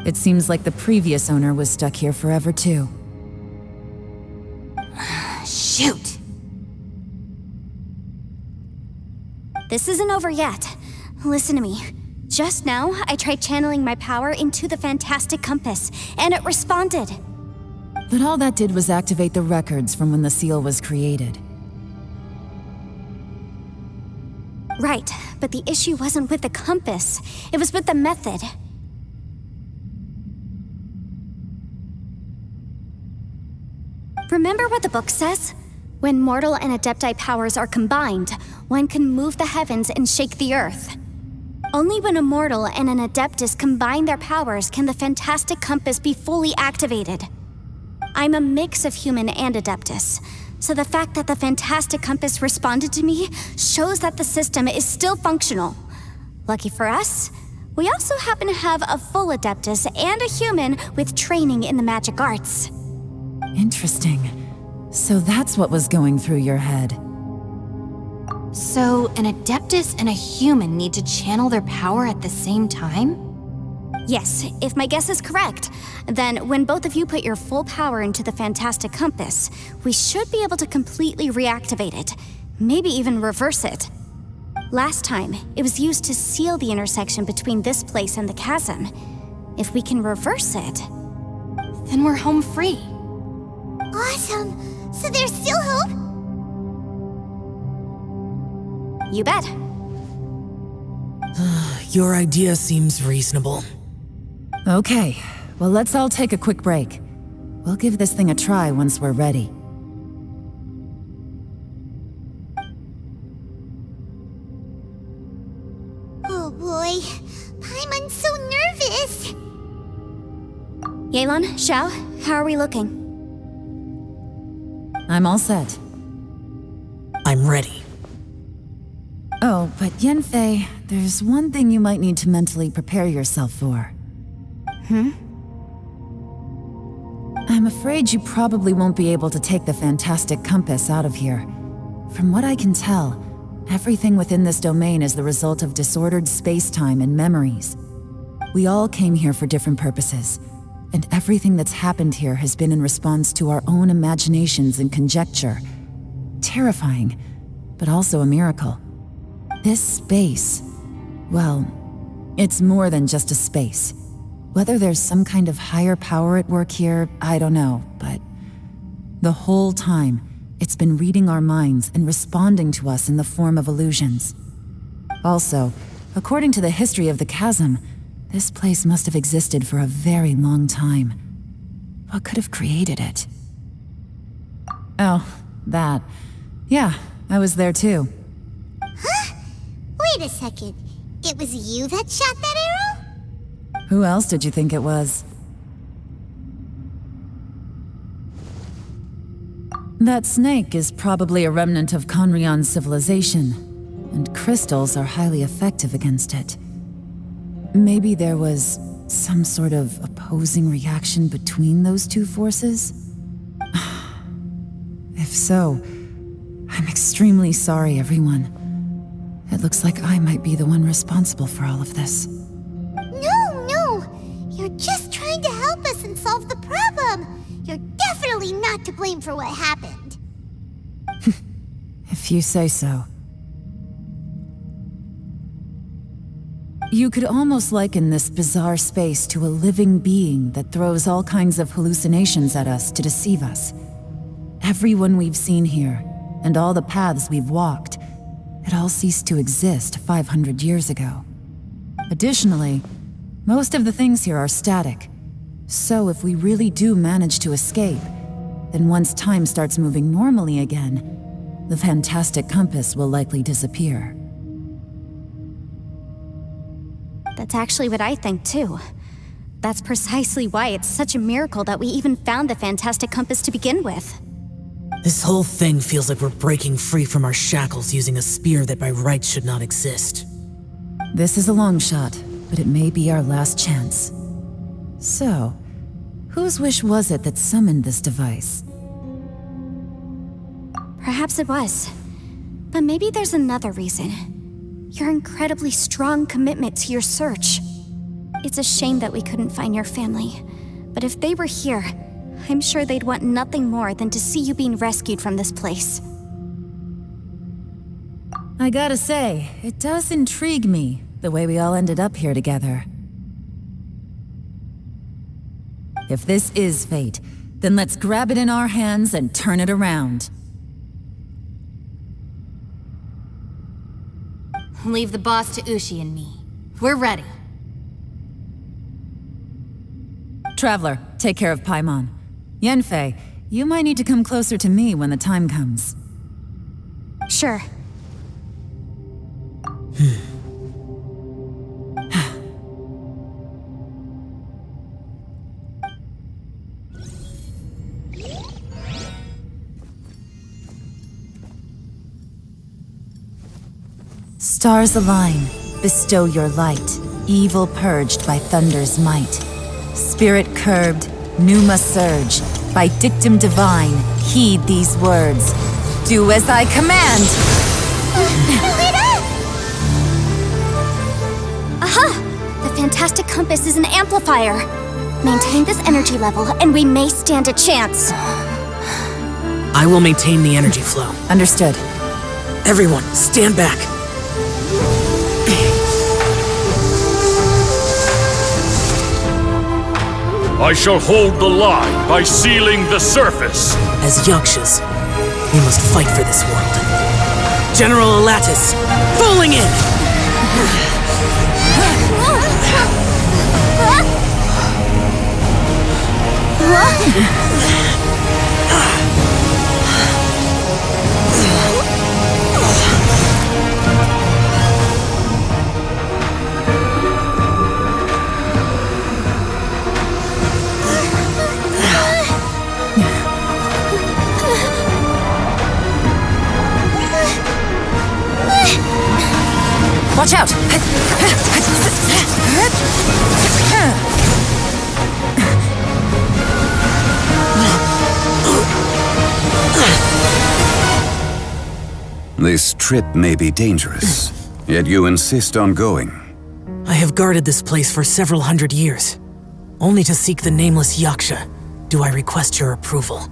It seems like the previous owner was stuck here forever too. Shoot! This isn't over yet. Listen to me. Just now, I tried channeling my power into the fantastic compass, and it responded. But all that did was activate the records from when the seal was created. Right, but the issue wasn't with the compass. It was with the method. Remember what the book says? When mortal and adepti powers are combined, one can move the heavens and shake the earth. Only when a mortal and an adeptus combine their powers can the fantastic compass be fully activated. I'm a mix of human and adeptus, so the fact that the fantastic compass responded to me shows that the system is still functional. Lucky for us, we also happen to have a full adeptus and a human with training in the magic arts. Interesting. So that's what was going through your head. So, an adeptus and a human need to channel their power at the same time? Yes, if my guess is correct, then when both of you put your full power into the fantastic compass, we should be able to completely reactivate it, maybe even reverse it. Last time, it was used to seal the intersection between this place and the chasm. If we can reverse it, Then we're home free. Awesome! So there's still hope? you bet. Your idea seems reasonable. Okay, well let's all take a quick break. We'll give this thing a try once we're ready. Oh boy, Paimon's so nervous! Yelan, Xiao, how are we looking? I'm all set. I'm ready. Oh, but Yanfei, there's one thing you might need to mentally prepare yourself for. I'm afraid you probably won't be able to take the fantastic compass out of here. From what I can tell, everything within this domain is the result of disordered space-time and memories. We all came here for different purposes, and everything that's happened here has been in response to our own imaginations and conjecture. Terrifying, but also a miracle. This space, well, it's more than just a space. Whether there's some kind of higher power at work here, I don't know, but the whole time, it's been reading our minds and responding to us in the form of illusions. Also, according to the history of the chasm, this place must have existed for a very long time. What could have created it? Oh, that. Yeah, I was there too. Huh? Wait a second. It was you that shot that arrow? Who else did you think it was? That snake is probably a remnant of Conrion's civilization, and crystals are highly effective against it. Maybe there was some sort of opposing reaction between those two forces? If so, I'm extremely sorry, everyone. It looks like I might be the one responsible for all of this. No! You're just trying to help us and solve the problem! You're definitely not to blame for what happened. If you say so. You could almost liken this bizarre space to a living being that throws all kinds of hallucinations at us to deceive us. Everyone we've seen here, and all the paths we've walked, it all ceased to exist 500 years ago. Additionally, most of the things here are static. So if we really do manage to escape, then once time starts moving normally again, the fantastic compass will likely disappear. That's actually what I think too. That's precisely why it's such a miracle that we even found the fantastic compass to begin with. This whole thing feels like we're breaking free from our shackles using a spear that by rights should not exist. This is a long shot, but it may be our last chance. So, whose wish was it that summoned this device? Perhaps it was. But maybe there's another reason. Your incredibly strong commitment to your search. It's a shame that we couldn't find your family. But if they were here, I'm sure they'd want nothing more than to see you being rescued from this place. I gotta say, it does intrigue me, the way we all ended up here together. If this is fate, then let's grab it in our hands and turn it around. Leave the boss to Ushi and me. We're ready. Traveler, take care of Paimon. Yanfei, you might need to come closer to me when the time comes. Sure. Stars align, bestow your light, evil purged by thunder's might. Spirit curbed, pneuma surge, by dictum divine, heed these words. Do as I command! Aha! The fantastic compass is an amplifier. Maintain this energy level, and we may stand a chance. I will maintain the energy flow. Understood. Everyone, stand back. I shall hold the line by sealing the surface. As Yakshas, we must fight for this world. General Alatus, falling in! Watch out! This trip may be dangerous, yet you insist on going. I have guarded this place for several hundred years. Only to seek the nameless Yaksha do I request your approval.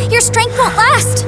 Your strength won't last!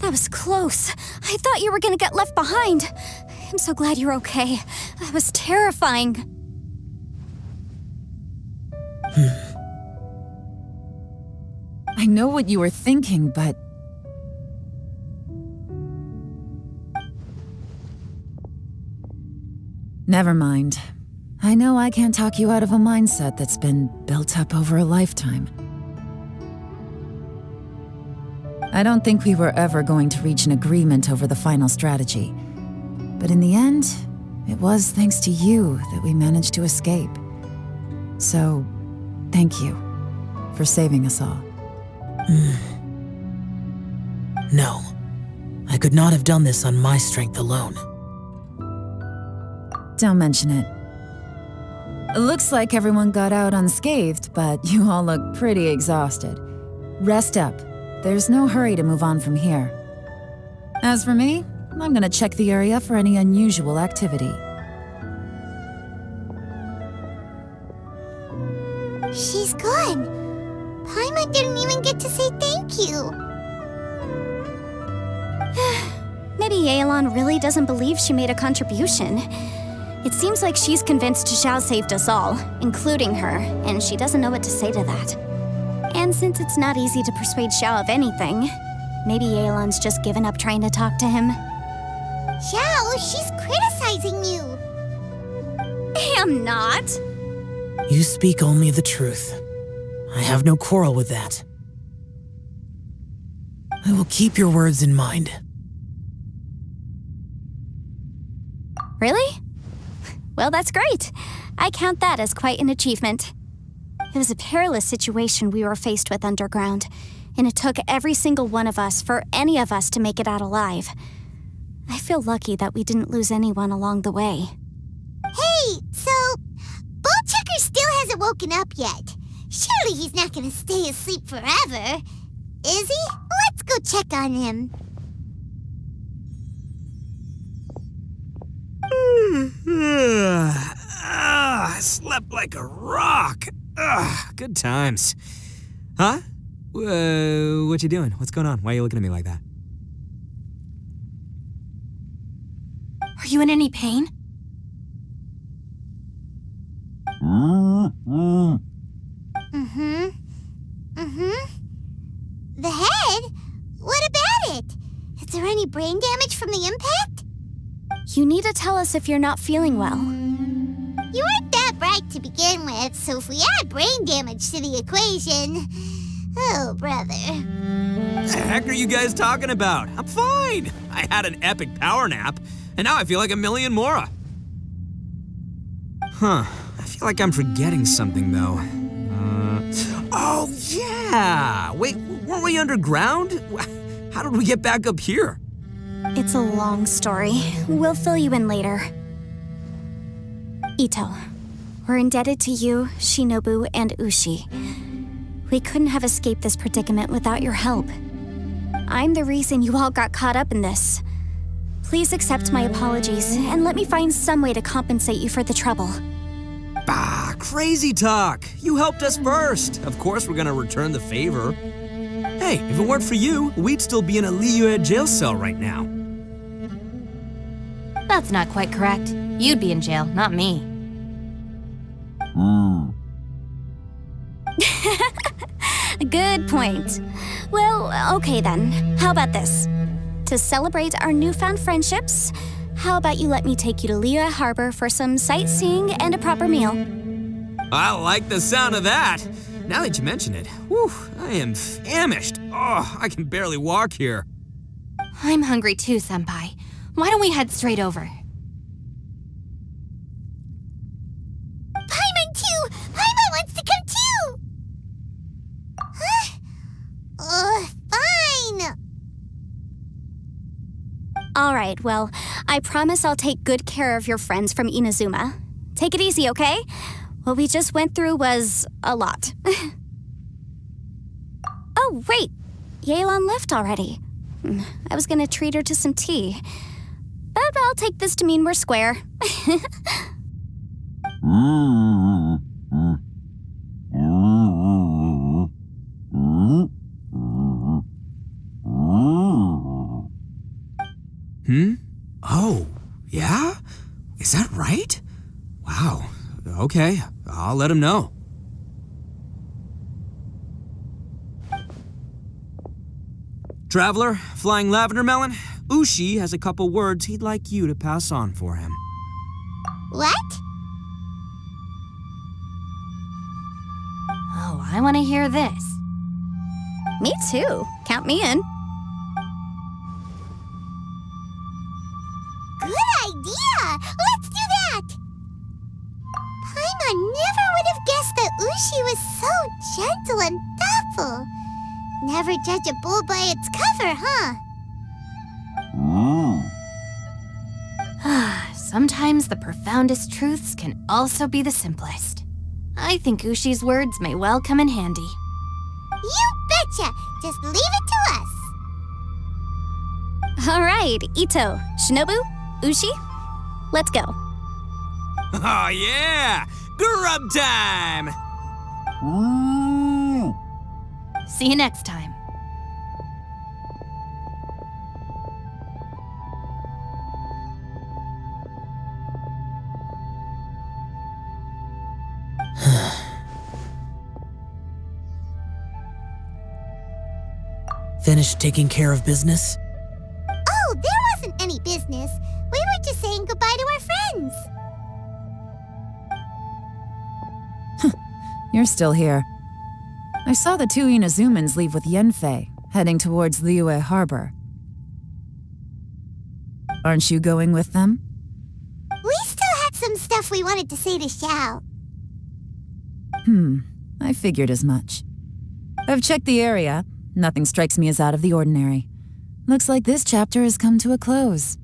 That was close. I thought you were gonna get left behind. I'm so glad you're okay. That was terrifying. I know what you were thinking, but... Never mind. I know I can't talk you out of a mindset that's been built up over a lifetime. I don't think we were ever going to reach an agreement over the final strategy. But in the end, it was thanks to you that we managed to escape. So, thank you for saving us all. No. I could not have done this on my strength alone. Don't mention it. It looks like everyone got out unscathed, but you all look pretty exhausted. Rest up. There's no hurry to move on from here. As for me, I'm gonna check the area for any unusual activity. She's gone. Paimon didn't even get to say thank you. Maybe Yelan really doesn't believe she made a contribution. It seems like she's convinced Xiao saved us all, including her, and she doesn't know what to say to that. And since it's not easy to persuade Xiao of anything, maybe Yelan's just given up trying to talk to him. Xiao, she's criticizing you. I'm not. You speak only the truth. I have no quarrel with that. I will keep your words in mind. Really? Well, that's great. I count that as quite an achievement. It was a perilous situation we were faced with underground, and it took every single one of us for any of us to make it out alive. I feel lucky that we didn't lose anyone along the way. Hey, so Ball Checker still hasn't woken up yet. Surely he's not gonna stay asleep forever, is he? Let's go check on him. I slept like a rock. Good times. Huh? What you doing? What's going on? Why are you looking at me like that? Are you in any pain? The head? What about it? Is there any brain damage from the impact? You need to tell us if you're not feeling well. You weren't that bright to begin with, so if we add brain damage to the equation... Oh, brother. What the heck are you guys talking about? I'm fine. I had an epic power nap, and now I feel like a million more. Huh. I feel like I'm forgetting something, though. Oh, yeah! Wait, weren't we underground? How did we get back up here? It's a long story. We'll fill you in later. Ito, we're indebted to you, Shinobu, and Ushi. We couldn't have escaped this predicament without your help. I'm the reason you all got caught up in this. Please accept my apologies, and let me find some way to compensate you for the trouble. Bah, crazy talk. You helped us first. Of course we're gonna return the favor. Hey, if it weren't for you, we'd still be in a Liyue jail cell right now. That's not quite correct. You'd be in jail, not me. Good point. Well, okay then. How about this? To celebrate our newfound friendships, how about you let me take you to Liyue Harbor for some sightseeing and a proper meal? I like the sound of that. Now that you mention it, whew, I am famished. Oh, I can barely walk here. I'm hungry too, Senpai. Why don't we head straight over? Paimon too! Paimon wants to come too! Huh? Fine! Alright, well, I promise I'll take good care of your friends from Inazuma. Take it easy, okay? What we just went through was a lot. Oh, wait! Yelan left already. I was gonna treat her to some tea. But I'll take this to mean we're square. Oh, yeah? Is that right? Wow. Okay, I'll let him know. Traveler, flying lavender melon, Ushi has a couple words he'd like you to pass on for him. What? Oh, I want to hear this. Me too. Count me in. Good idea! Let's do that! Paimon never would have guessed that Ushi was so gentle and thoughtful. Never judge a bull by its cover, huh? Sometimes the profoundest truths can also be the simplest. I think Ushi's words may well come in handy. You betcha! Just leave it to us! Alright, Ito, Shinobu, Ushi, let's go. Oh yeah! Grub time! See you next time. Finished taking care of business? Oh, there wasn't any business. We were just saying goodbye to our friends. You're still here. I saw the two Inazumans leave with Yenfei, heading towards Liyue Harbor. Aren't you going with them? We still had some stuff we wanted to say to Xiao. I figured as much. I've checked the area. Nothing strikes me as out of the ordinary. Looks like this chapter has come to a close.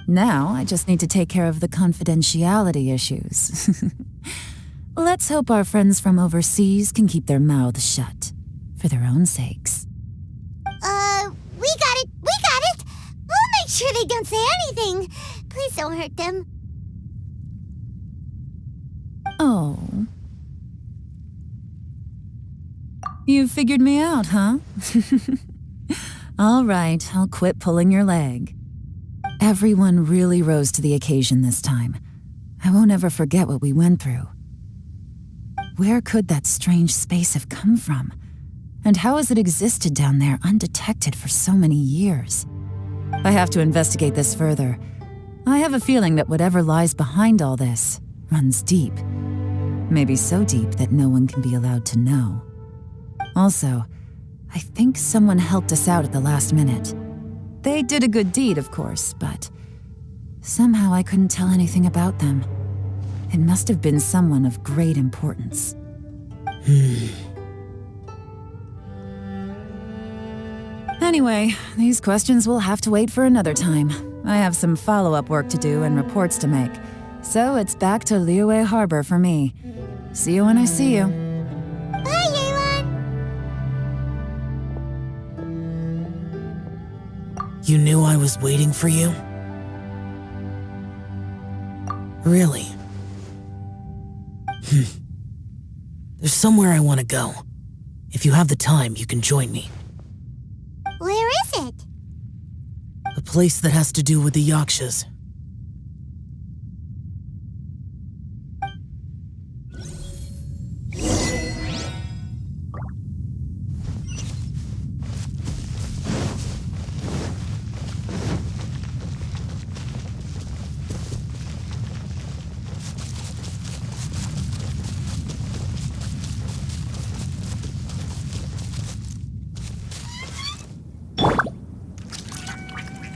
Now, I just need to take care of the confidentiality issues. Let's hope our friends from overseas can keep their mouths shut, for their own sakes. We got it! We'll make sure they don't say anything. Please don't hurt them. Oh. You figured me out, huh? All right, I'll quit pulling your leg. Everyone really rose to the occasion this time. I won't ever forget what we went through. Where could that strange space have come from? And how has it existed down there undetected for so many years? I have to investigate this further. I have a feeling that whatever lies behind all this runs deep. Maybe so deep that no one can be allowed to know. Also, I think someone helped us out at the last minute. They did a good deed, of course, but somehow I couldn't tell anything about them. It must have been someone of great importance. Anyway, these questions will have to wait for another time. I have some follow-up work to do and reports to make. So it's back to Liyue Harbor for me. See you when I see you. Bye, Yelan! You knew I was waiting for you? Really? There's somewhere I want to go. If you have the time, you can join me. Where is it? A place that has to do with the Yakshas.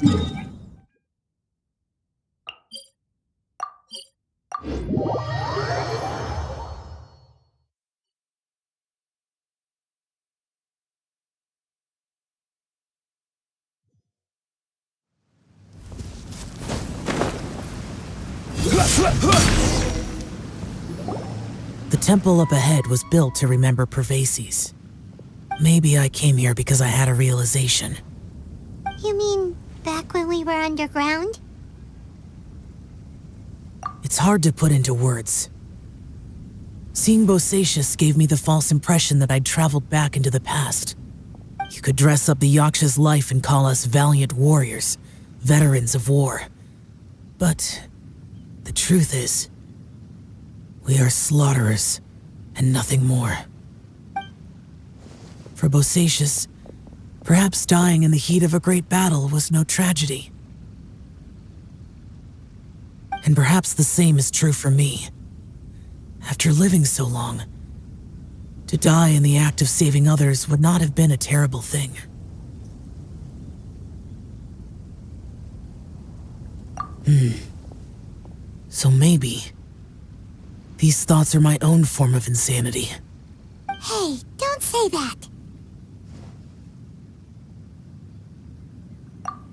The temple up ahead was built to remember Pervases. Maybe I came here because I had a realization. You mean back when we were underground? It's hard to put into words. Seeing Bosacius gave me the false impression that I'd traveled back into the past. You could dress up the Yaksha's life and call us valiant warriors, veterans of war. But the truth is, we are slaughterers and nothing more. For Bosacius, perhaps dying in the heat of a great battle was no tragedy. And perhaps the same is true for me. After living so long, to die in the act of saving others would not have been a terrible thing. So maybe these thoughts are my own form of insanity. Hey, don't say that.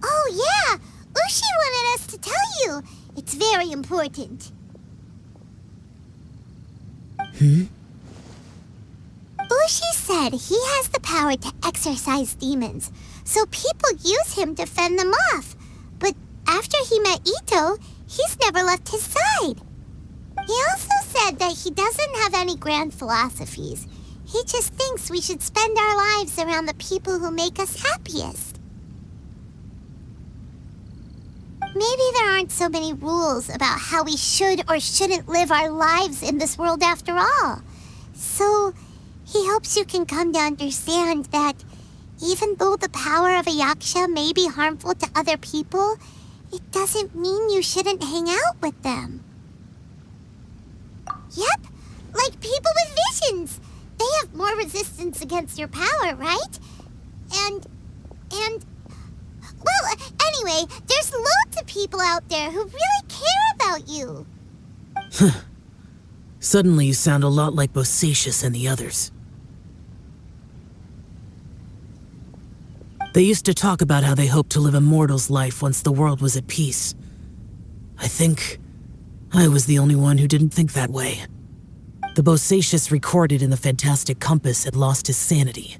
Oh yeah, Ushi wanted us to tell you. It's very important. Ushi said he has the power to exorcise demons, so people use him to fend them off. But after he met Ito, he's never left his side. He also said that he doesn't have any grand philosophies. He just thinks we should spend our lives around the people who make us happiest. Maybe there aren't so many rules about how we should or shouldn't live our lives in this world after all. So, he hopes you can come to understand that even though the power of a Yaksha may be harmful to other people, it doesn't mean you shouldn't hang out with them. Yep, like people with visions. They have more resistance against your power, right? Well, anyway, there's loads of people out there who really care about you. Suddenly you sound a lot like Bosacius and the others. They used to talk about how they hoped to live a mortal's life once the world was at peace. I think I was the only one who didn't think that way. The Bosacius recorded in the fantastic compass had lost his sanity.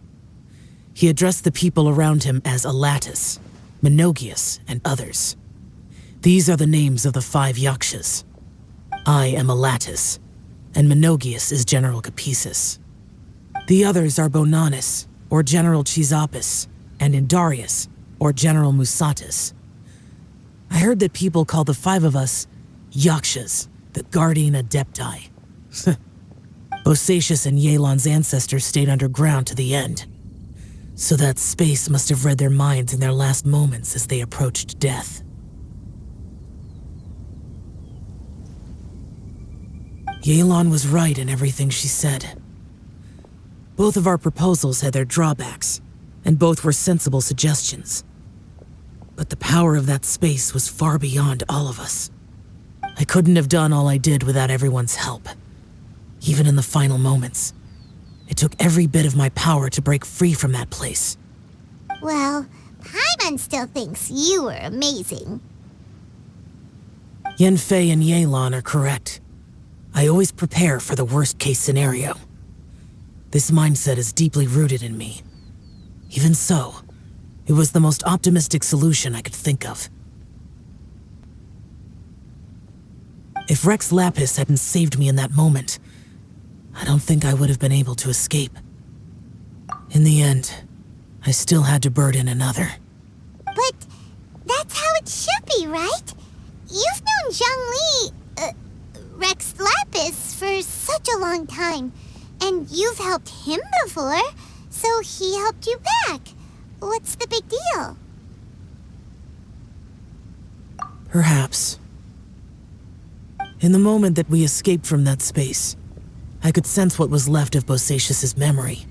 He addressed the people around him as Alatus, Menogius, and others. These are the names of the 5 Yakshas. I am Alatus, and Menogius is General Capisis. The others are Bonanis, or General Chisapis, and Indarius, or General Musatus. I heard that people call the 5 of us Yakshas, the Guardian Adepti. Bosacius and Yelan's ancestors stayed underground to the end. So that space must have read their minds in their last moments as they approached death. Yelan was right in everything she said. Both of our proposals had their drawbacks, and both were sensible suggestions. But the power of that space was far beyond all of us. I couldn't have done all I did without everyone's help. Even in the final moments, it took every bit of my power to break free from that place. Well, Paimon still thinks you were amazing. Yanfei and Yelan are correct. I always prepare for the worst-case scenario. This mindset is deeply rooted in me. Even so, it was the most optimistic solution I could think of. If Rex Lapis hadn't saved me in that moment, I don't think I would have been able to escape. In the end, I still had to burden another. But that's how it should be, right? You've known Zhongli, Rex Lapis, for such a long time, and you've helped him before, so he helped you back. What's the big deal? Perhaps. In the moment that we escaped from that space, I could sense what was left of Bosacius's memory.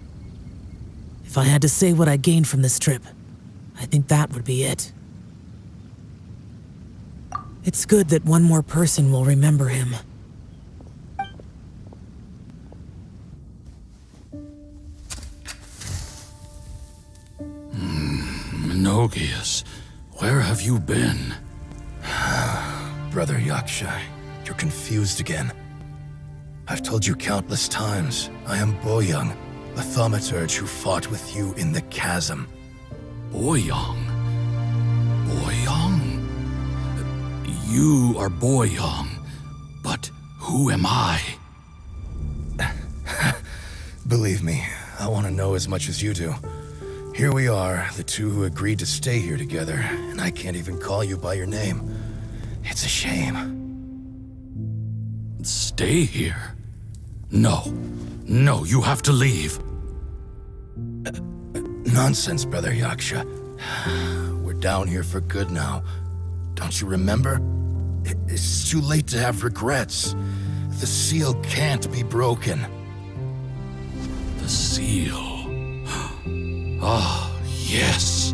If I had to say what I gained from this trip, I think that would be it. It's good that one more person will remember him. Menogius, where have you been? Brother Yaksha, you're confused again. I've told you countless times, I am Boyoung, the thaumaturge who fought with you in the chasm. Boyoung? Boyoung? You are Boyoung, but who am I? Believe me, I want to know as much as you do. Here we are, the two who agreed to stay here together, and I can't even call you by your name. It's a shame. Stay here? No, you have to leave. Nonsense, Brother Yaksha. We're down here for good now. Don't you remember? It's too late to have regrets. The seal can't be broken. The seal. Ah, yes.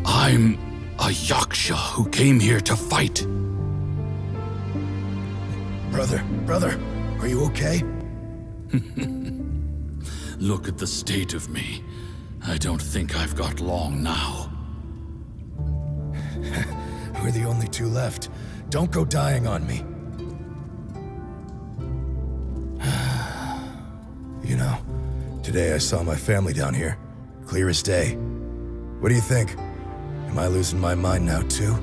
I'm a Yaksha who came here to fight. Brother, are you okay? Look at the state of me. I don't think I've got long now. We're the only two left. Don't go dying on me. You know, today I saw my family down here. Clear as day. What do you think? Am I losing my mind now too?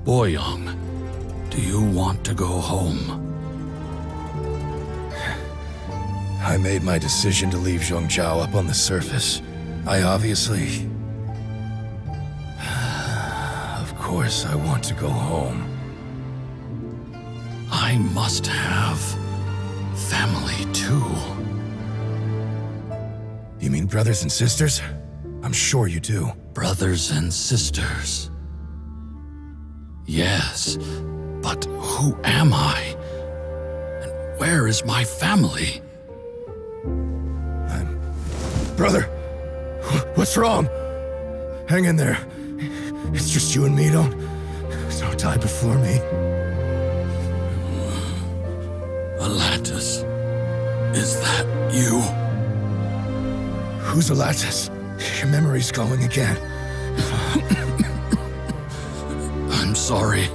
Boyoung, do you want to go home? I made my decision to leave Zhongzhou up on the surface. I obviously... Of course I want to go home. I must have family too. You mean brothers and sisters? I'm sure you do. Brothers and sisters. Yes, but who am I? And where is my family? Brother, what's wrong? Hang in there. It's just you and me, don't die before me. Alatus, is that you? Who's Alatus? Your memory's going again. I'm sorry.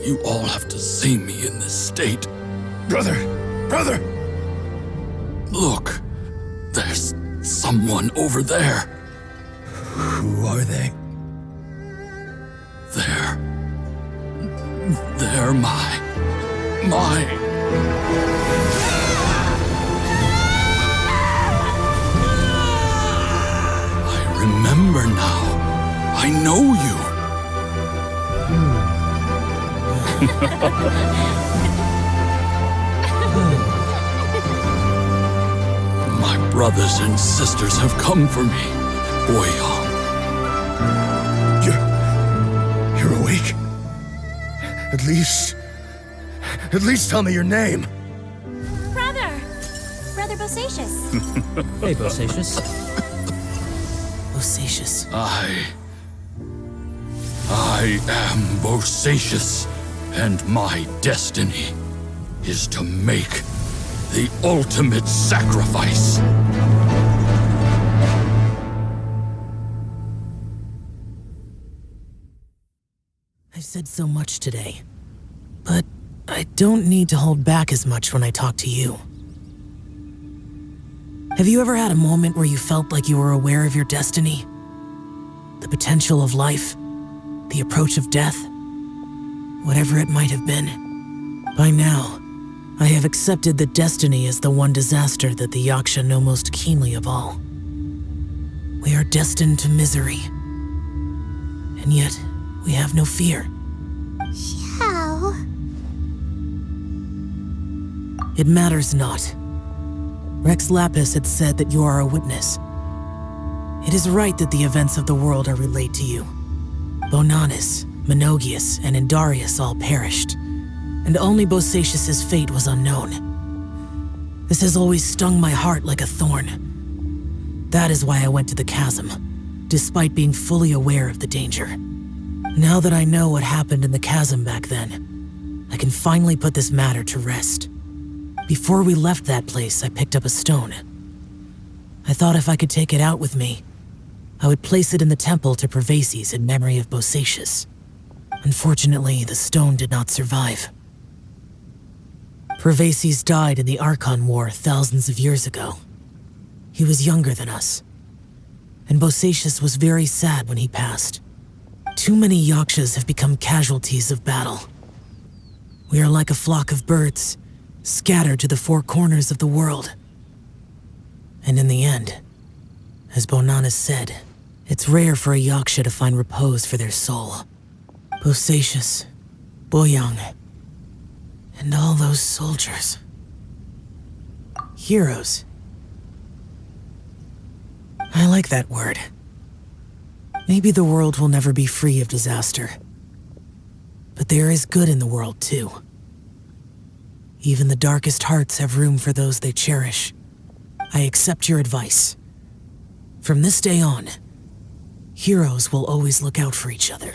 You all have to see me in this state. Brother! Look, there's someone over there. Who are they? They're my... I remember now. I know you. My brothers and sisters have come for me, Boyoung. You're awake? At least tell me your name. Brother Bosacious. Hey, Bosacious. Bosacious. I am Bosacious, and my destiny is to make the ultimate sacrifice. I've said so much today, but I don't need to hold back as much when I talk to you. Have you ever had a moment where you felt like you were aware of your destiny? The potential of life? The approach of death? Whatever it might have been. By now, I have accepted that destiny is the one disaster that the Yaksha know most keenly of all. We are destined to misery. And yet, we have no fear. How? It matters not. Rex Lapis had said that you are a witness. It is right that the events of the world are relayed to you. Bonanis, Menogius, and Indarius all perished, and only Bosacious' fate was unknown. This has always stung my heart like a thorn. That is why I went to the chasm, despite being fully aware of the danger. Now that I know what happened in the chasm back then, I can finally put this matter to rest. Before we left that place, I picked up a stone. I thought if I could take it out with me, I would place it in the temple to Pervases in memory of Bosacius. Unfortunately, the stone did not survive. Pervases died in the Archon War thousands of years ago. He was younger than us, and Bosacius was very sad when he passed. Too many Yakshas have become casualties of battle. We are like a flock of birds, scattered to the four corners of the world. And in the end, as Bonanas said, it's rare for a Yaksha to find repose for their soul. Bosacius, Boyang, and all those soldiers. Heroes. I like that word. Maybe the world will never be free of disaster. But there is good in the world, too. Even the darkest hearts have room for those they cherish. I accept your advice. From this day on, heroes will always look out for each other.